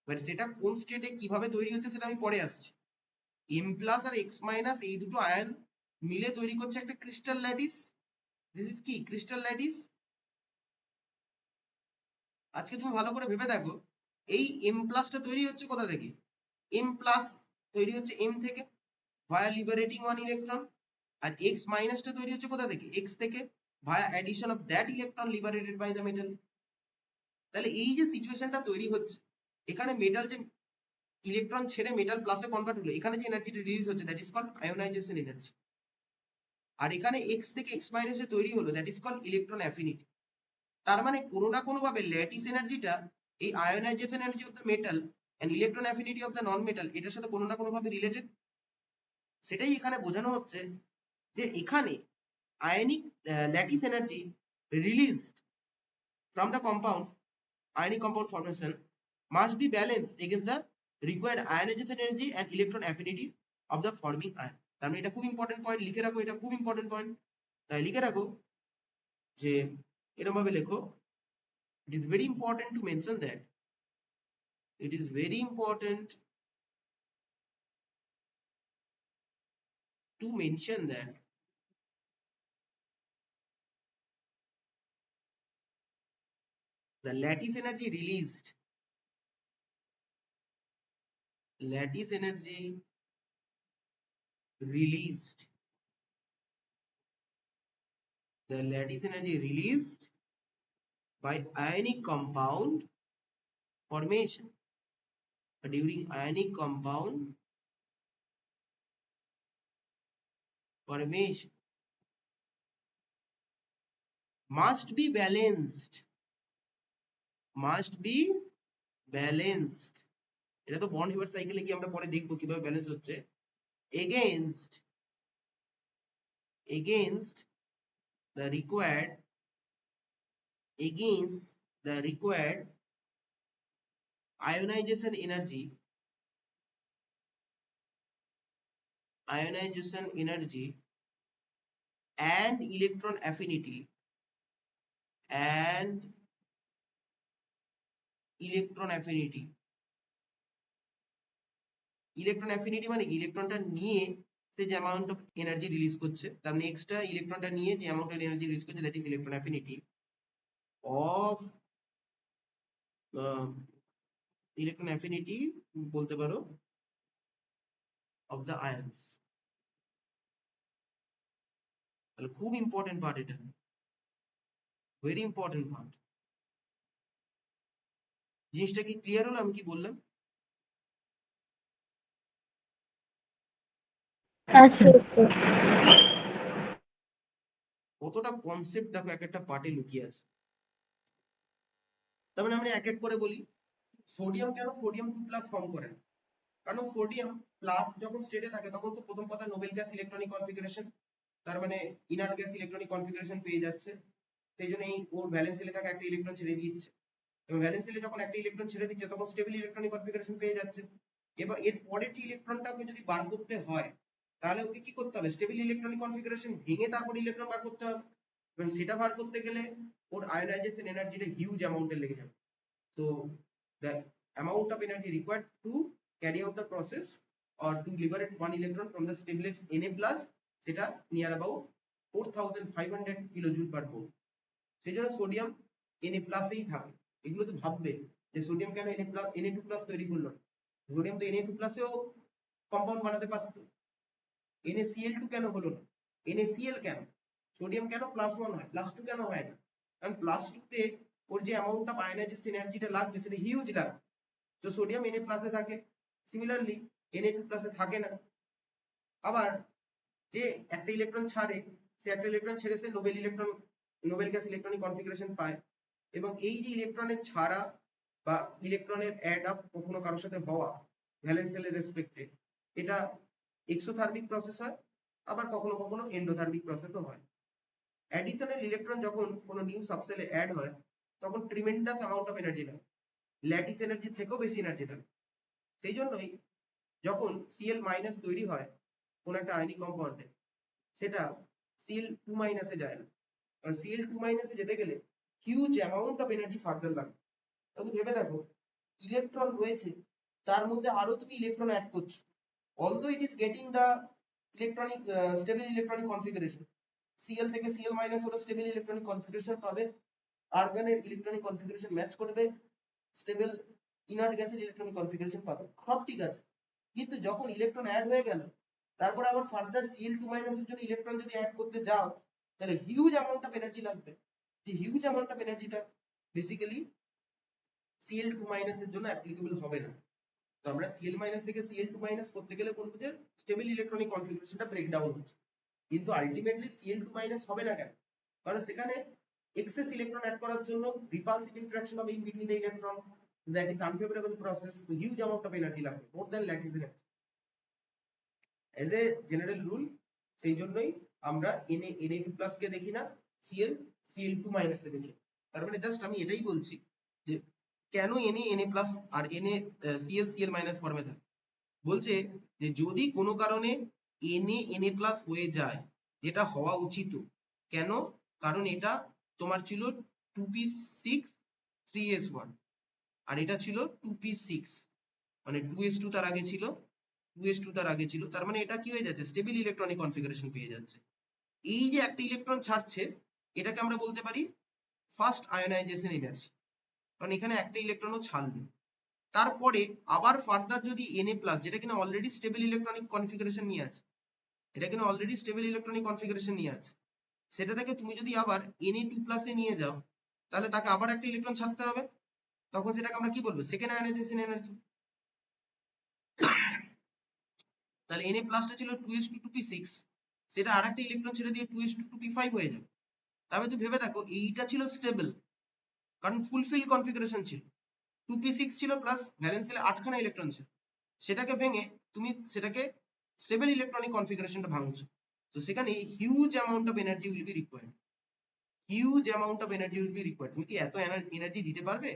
বাট সেটা কোন স্টেটে কিভাবে তৈরি হচ্ছে সেটা আমি পরে আসছি। m প্লাস আর x মাইনাস এই দুটো আয়ন মিলে তৈরি করছে একটা ক্রিস্টাল ল্যাটিস। দিস ইজ কি ক্রিস্টাল ল্যাটিস। আজকে তুমি ভালো করে ভেবে দেখো এই m প্লাসটা তৈরি হচ্ছে কোথা থেকে? m প্লাস তৈরি হচ্ছে m থেকে ভায়া লিবারেটিং ওয়ান ইলেকট্রন, আর x মাইনাসটা তৈরি হচ্ছে কোথা থেকে? x থেকে via addition of that electron liberated by the metal. তাহলে এই যে সিচুয়েশনটা তৈরি হচ্ছে, এখানে মেটাল যে ইলেকট্রন ছেড়ে মেটাল প্লাসে কনভার্ট হলো, এখানে যে এনার্জিটা রিলিজ হচ্ছে that is called ionization energy. আর এখানে x থেকে x মাইনাসে তৈরি হলো that is called electron affinity. তার মানে কোনো না কোনো ভাবে ল্যাটিস এনার্জিটা এই ionization energy of the metal and electron affinity of the non metal এটার সাথে কোনো না কোনো ভাবে রিলেটেড। সেটাই এখানে বোঝানো হচ্ছে যে এখানে ionic lattice energy released from the compound ionic compound formation must be balanced against the required ionization energy and electron affinity of the forming ion. তার মানে এটা খুব ইম্পর্টেন্ট পয়েন্ট, লিখে রাখো, এটা খুব ইম্পর্টেন্ট পয়েন্ট। তাই লিখে রাখো যে এরকম ভাবে লেখো, it is very important to mention that it is very important to mention that the lattice energy released, lattice energy released, the lattice energy released by ionic compound formation during ionic compound formation must be balanced, must be balanced, এটা তো bond হিভার সাইকেলে কি আমরা পরে দেখবো কিভাবে balance হচ্ছে, against the required, against the required ionization energy, ionization energy and electron affinity, and electron affinity. Electron affinity মানে কি? ইলেকট্রনটা নিয়ে সে যে অ্যামাউন্ট অফ এনার্জি রিলিজ করছে, তার মানে এক্সট্রা ইলেকট্রনটা নিয়ে যে অ্যামাউন্ট অফ এনার্জি রিলিজ করছে that is electron affinity of electron affinity বলতে পারো of the ions. তাহলে খুব ইম্পর্টেন্ট পার্ট, এটা ভেরি ইম্পর্টেন্ট পার্ট। জিনিসটা কি ক্লিয়ার হলো আমি কি বললাম? Yes, sir. কতটা কনসেপ্ট দেখো এক একটা পার্টে লুকিয়ে আছে। তার মানে আমরা এক এক করে বলি। সোডিয়াম কেন সোডিয়াম 2+ ফর্ম করে না? কারণ সোডিয়াম প্লাস যখন স্টেটে থাকে তখন তো প্রথম কথা নোবেল গ্যাস ইলেকট্রনিক কনফিগারেশন, তার মানে ইনার্ট গ্যাস ইলেকট্রনিক কনফিগারেশন পেয়ে যাচ্ছে। সেই জন্য ওর ভ্যালেন্স সেলে থাকা একটা ইলেকট্রন ছেড়ে দিচ্ছে, এবং ভ্যালেন্স সেলে যখন একটা ইলেকট্রন ছেড়ে দিচ্ছে তখন স্টেবল ইলেকট্রনিক কনফিগারেশন পেয়ে যাচ্ছে। এবার এর পরের যে ইলেকট্রনটাকে যদি বার করতে হয় তাহলে ওকে কি করতে হবে? স্টেবল ইলেকট্রনিক কনফিগারেশন ভেঙে তারপর ইলেকট্রন বার করতে হবে, এবং সেটা বার করতে গেলে ওর আয়োনাইজেশন এনার্জিটা হিউজ অ্যামাউন্টের লেগে যাবে। So the amount of energy required to carry out the process or to liberate one electron from the stable Na plus সেটা near about 4500 kilojoule per mole। সেই জন্য সোডিয়াম Na plus এই থাকে। এগুলো তো ভাববে যে সোডিয়াম কেন Na2+ তৈরি করলো না? সোডিয়াম তো Na2+ এও কম্পাউন্ড বানাতে পারতো। NaCl2 কেন হলো না? NaCl কেন? সোডিয়াম কেন +1 হয়, +2 কেন হয় না? কারণ +2 তে ওর যে অ্যামাউন্ট অফ আয়নাইজেশন এনার্জিটা লাগবে সেটা হিউজ লাগবে। তো সোডিয়াম Na+ এ থাকে, সিমিলারলি Na2+ এ থাকে না। আবার যে একটা ইলেকট্রন ছাড়ে, সে একটা ইলেকট্রন ছেড়ে সে নোবেল গ্যাস ইলেকট্রনিক কনফিগারেশন পায়, এবং এই যে ইলেকট্রনের ছাড়া বা ইলেকট্রনের অ্যাড আপ কখনো কারোর সাথে হওয়া ভ্যালেন্স সেলের রেসপেক্টে, এটা এক্সোথার্মিক প্রসেস হয়, আবার কখনো কখনো এন্ডোথার্মিক প্রসেসও হয়। অ্যাডিশনাল ইলেকট্রন যখন কোনো নিউ সাবসেলে অ্যাড হয় তখন ট্রিমেন্ডাস অ্যামাউন্ট অফ এনার্জি লাগে, ল্যাটিস এনার্জি থেকেও বেশি এনার্জি লাগে। সেই জন্যই যখন Cl- তৈরি হয় কোন একটা আয়নিক কম্পাউন্ডে, সেটা Cl2- এ যায় না, কারণ Cl2- এ যেতে গেলে huge amount of energy further লাগে। তুমি ভেবে দেখো, ইলেকট্রন রয়েছে, তার মধ্যে আরো তুমি ইলেকট্রন অ্যাড করছো, although it is getting the electronic stable electronic configuration, Cl থেকে Cl- হলো স্টেবল ইলেকট্রনিক কনফিগারেশন পাবে, আর্গনের ইলেকট্রনিক কনফিগারেশন ম্যাচ করবে, স্টেবল ইনার্ট গ্যাসের ইলেকট্রনিক কনফিগারেশন পাবে, সব ঠিক আছে। কিন্তু যখন ইলেকট্রন অ্যাড হয়ে গেল, তারপর আবার ফার্দার Cl2- এর জন্য ইলেকট্রন যদি অ্যাড করতে যাও তাহলে হিউজ অ্যামাউন্ট অফ এনার্জি লাগবে, যে হিউজ অ্যামাউন্ট অফ এনার্জিটা বেসিক্যালি Cl2- এর জন্য অ্যাপ্লিকেবল হবে না। তো আমরা Cl- থেকে Cl2- করতে গেলে বলবো যে স্টেবল ইলেকট্রনিক কনফিগারেশনটা ব্রেকডাউন হচ্ছে, কিন্তু আলটিমেটলি Cl2- হবে না কেন? কারণ সেখানে এক্সেস ইলেকট্রন অ্যাড করার জন্য repulsive interaction of in between the electron, that is unfavorable process, so huge amount of energy লাগবে, more than lattice energy as a general rule। সেই জন্যই আমরা Na2+ কে দেখি না, Cl2- এ দেখি। তার মানে জাস্ট আমি এটাই বলছি যে কেন Na আর Cl ফর্মে থাকে। বলছে যে যদি কোনো কারণে Na হয়ে যায়, যেটা হওয়া উচিত, কেন? কারণ এটা তোমার ছিল 2p6 3s1, আর এটা ছিল 2p6, মানে 2s2 তার আগে ছিল, 2s2 তার আগে ছিল, তার মানে এটা কি হয়ে যাচ্ছে? স্টেবল ইলেকট্রনিক কনফিগারেশন পেয়ে যাচ্ছে। এই যে একটা ইলেকট্রন ছাড়ছে, এটাকে আমরা বলতে পারি ফার্স্ট আয়োনাইজেশন এনার্জি, কারণ এখানে একটা ইলেকট্রনও ছাড়লো। তারপরে আবার ফার্দার যদি Na+, যেটা কিনা অলরেডি স্টেবল ইলেকট্রনিক কনফিগারেশন নিয়ে আছে, এটা কিনা অলরেডি স্টেবল ইলেকট্রনিক কনফিগারেশন নিয়ে আছে, সেটা থেকে তুমি যদি আবার Na2+ এ নিয়ে যাও, তাহলে তাকে আবার একটা ইলেকট্রন ছাড়তে হবে, তখন সেটাকে আমরা কি বলবো? Second ionization energy. তাহলে Na+ টা ছিল 2s2 2p6, সেটা আরেকটা ইলেকট্রন ছেড়ে দিয়ে 2s2 2p5 হয়ে যাবে। তবে তুমি ভেবে দেখো, এইটা ছিল স্টেবল, কারণ ফুলফিল কনফিগারেশন ছিল, 2p6 ছিল প্লাস ভ্যালেন্স সেলে 8খানা ইলেকট্রন ছিল, সেটাকে ভেঙে তুমি সেটাকে স্টেবল ইলেকট্রনিক কনফিগারেশনটা ভাঙছো, তো সেখানে huge amount of energy will be required, huge amount of energy will be required. তুমি কি এত এনার্জি দিতে পারবে?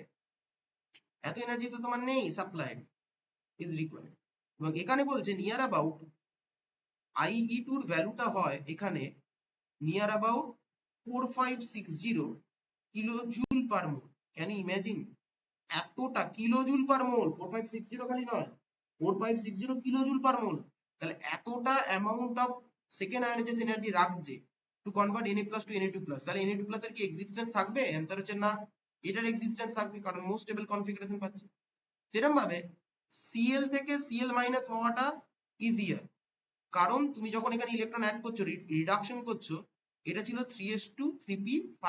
এত এনার্জি তো তোমার নেই, সাপ্লাই ইজ রিকোয়ার্ড। এবং এখানে বলছে নিয়ার অ্যাবাউট IE2 এর ভ্যালুটা হয় এখানে near about 4560 kilojoule per mole. Can you imagine? এতটা কিলোজুল পার মোল, 4560 খালি নয়, 4560 কিলোজুল পার মোল। তাহলে এতটা amount of second ionization energy রাখছে to convert Na+ to Na2+। তাহলে Na2+ এর কি এক্সিস্টেন্স থাকবে? অ্যানসার হচ্ছে না, এটার এক্সিস্টেন্স থাকবে, কারণ মোস্ট স্টেবল কনফিগারেশন পাচ্ছে। সেরকম ভাবে Cl থেকে Cl- হওয়াটা ইজিয়ার, কারণ তুমি যখন এখানে ইলেকট্রন অ্যাড করছো, রিডাকশন করছো, এটা ছিল 3s2 3p5,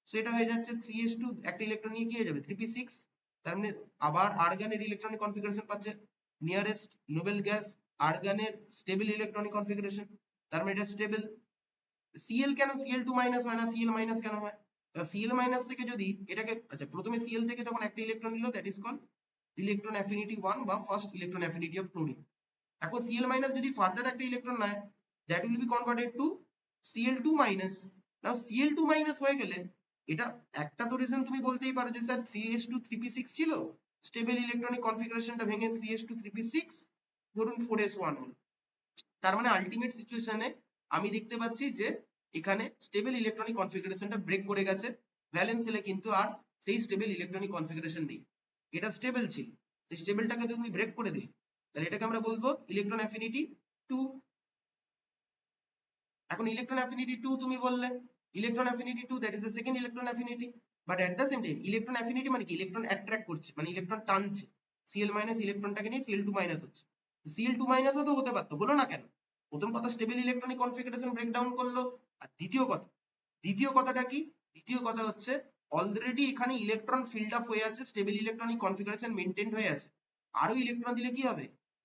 সো এটা হয়ে যাচ্ছে 3s2, একটা ইলেকট্রন নিয়ে কি হয়ে যাবে 3p6, তার মানে আবার আর্গনের ইলেকট্রনিক কনফিগারেশন পাচ্ছে, নিয়ারেস্ট নোবেল গ্যাস আর্গনের স্টেবল ইলেকট্রনিক কনফিগারেশন, তার মানে এটা স্টেবল। Cl কেন Cl2 মাইনাস হয় না, Cl মাইনাস কেন হয়? Cl মাইনাস থেকে যদি এটাকে, আচ্ছা প্রথমে Cl থেকে যখন একটা ইলেকট্রন নিল, that is called electron affinity 1 বা first electron affinity of chlorine. এখন Cl মাইনাস যদি ফার্দার একটা ইলেকট্রন নেয়, that will be converted to Cl2 minus. Now Cl2 minus হয়ে গেলে, এটা একটা তো রিজন তুমি বলতেই পারো যে স্যার 3s2 3p6 ছিল, স্টেবল ইলেকট্রনিক কনফিগারেশনটা ভেঙে 3s2 3p6 ধরুন 4s1 হলো, তার মানে আলটিমেট সিচুয়েশনে আমি দেখতে পাচ্ছি যে এখানে স্টেবল ইলেকট্রনিক কনফিগারেশনটা ব্রেক করে গেছে, ভ্যালেন্স সেলে কিন্তু আর সেই স্টেবল ইলেকট্রনিক কনফিগারেশন নেই, এটা স্টেবল ছিল, সেই স্টেবলটাকে তুমি ব্রেক করে দিলে, তাহলে এটাকে আমরা বলবো ইলেকট্রন অ্যাফিনিটি 2। এখন ইলেকট্রন অ্যাফিনিটি 2 তুমি বললে, electron affinity 2 that is the second electron affinity, but at the same time electron affinity মানে কি, ইলেকট্রন অ্যাট্রাক্ট করছে, মানে ইলেকট্রন টানছে, Cl মাইনাস ইলেকট্রনটাকে নিয়ে Cl2 মাইনাস হচ্ছে, Cl2 মাইনাসও তো হতে পারতো, হলো না কেন? প্রথম কথা স্টেবল ইলেকট্রনিক কনফিগারেশন ব্রেকডাউন করলো, আর দ্বিতীয় কথাটা কি, দ্বিতীয় কথা হচ্ছে অলরেডি এখানে ইলেকট্রন ফিল্ড আপ হয়ে আছে, স্টেবল ইলেকট্রনিক কনফিগারেশন মেইনটেইন হয়ে আছে, আরো ইলেকট্রন দিলে কি হবে,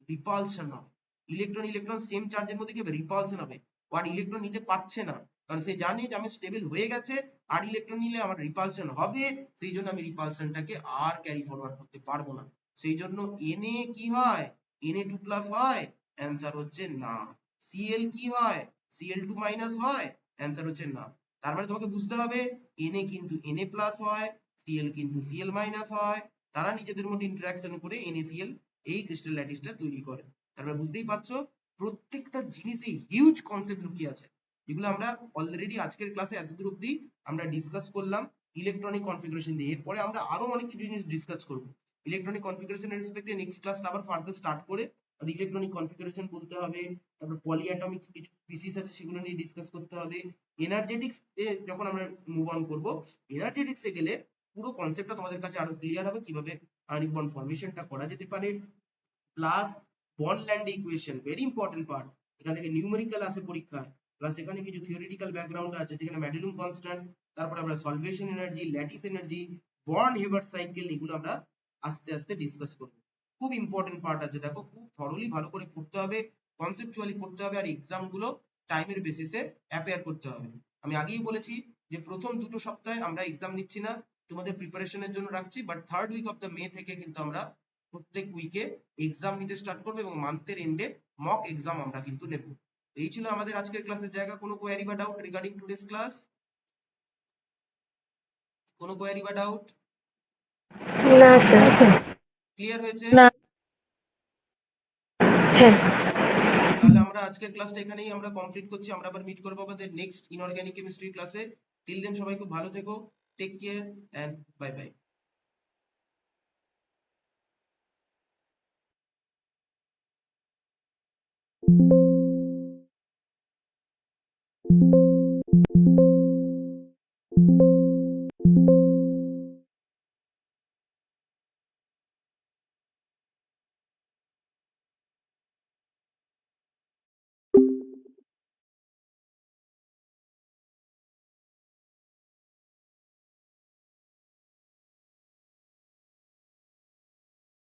রিপালশন হবে, ইলেকট্রন সেম চার্জের মধ্যে কি হবে, রিপালশন হবে, আর ইলেকট্রন নিতে পারছে না, কারণ সে জানে যে আমি স্টেবল হয়ে গেছে, আর ইলেকট্রন নিলে আমার রিপালশন হবে, সেই জন্য আমি রিপালশনটাকে আর ক্যারি ফরওয়ার্ড করতে পারবো না, সেই জন্য Na কি হয়, Na2 প্লাস হয়, অ্যান্সার হচ্ছে না। Cl কি হয়, Cl2 মাইনাস হয়, অ্যান্সার হচ্ছে না। তার মানে তোমাকে বুঝতে হবে Na কিন্তু Na প্লাস হয়, Cl কিন্তু Cl মাইনাস হয়, তারা নিজেদের মধ্যে ইন্টারঅ্যাকশন করে NaCl এই ক্রিস্টাল ল্যাটিসটা তৈরি করে। তারপরে বুঝতেই পারছো প্রত্যেকটা জিনিসে হিউজ কনসেপ্ট লুকিয়ে আছে, যেগুলো আমরা অলরেডি আজকের ক্লাসে এতদূর অব্দি আমরা ডিসকাস করলাম ইলেকট্রনিক কনফিগারেশন দিয়ে, এরপরে আমরা আরো অনেক কিছু জিনিস ডিসকাস করব ইলেকট্রনিক কনফিগারেশনের রেসপেক্টে, নেক্সট ক্লাস আবার ফার্দার স্টার্ট করে ইলেকট্রনিক কনফিগারেশন বলতে হবে, তারপর পলিঅ্যাটমিক কিছু স্পিসিস আছে সেগুলো নিয়ে ডিসকাস করতে হবে, এনার্জেটিক্স এ যখন আমরা মুভ অন করব, এনার্জেটিক্স এ গেলে পুরো কনসেপ্টটা তোমাদের কাছে আরো ক্লিয়ার হবে, কিভাবে আয়নিক বন্ড ফরমেশনটা করা যেতে পারে, plus bond Lande equation, very important part, এখান থেকে নিউমেরিক্যাল আসে পরীক্ষায়, প্লাস এখানে কিছু থিওরিটিক্যাল ব্যাকগ্রাউন্ড আছে, যেখানে ম্যাডেলুম কনস্ট্যান্ট, তারপর আমরা সলভেশন এনার্জি, ল্যাটিস এনার্জি, বন্ড হেবার সাইকেল, এগুলো আমরা আস্তে আস্তে ডিসকাস করব। খুব ইম্পর্টেন্ট পার্ট আছে, দেখো খুব থরলি ভালো করে পড়তে হবে, কনসেপচুয়ালি পড়তে হবে, আর এক্সাম গুলো টাইমের বেসিসে অ্যাপিয়ার করতে হবে। আমি আগেই বলেছি যে প্রথম দুটো সপ্তাহে আমরা এক্সাম নিচ্ছি না, তোমাদের প্রিপারেশনের জন্য রাখছি, but third week of the May থেকে কিন্তু আমরা প্রত্যেক উইকে এক্সাম নিতে স্টার্ট করবো, এবং মান্থের এন্ডে মক এক্সাম আমরা কিন্তু নেব। এই ছিল আমাদের আজকের ক্লাসের জায়গা। কোনো কোয়ারি বা ডাউট রিগার্ডিং টুডেস ক্লাস? কোনো কোয়ারি বা ডাউট? না স্যার। ক্লিয়ার হয়েছে? না। হ্যাঁ। তাহলে আমরা আজকের ক্লাসটা এখানেই আমরা কমপ্লিট করছি, আমরা আবার মিট করবো আমাদের নেক্সট ইনঅর্গানিক কেমিস্ট্রি ক্লাসে। টিল দেন সবাই খুব ভালো থেকো, take care and bye by.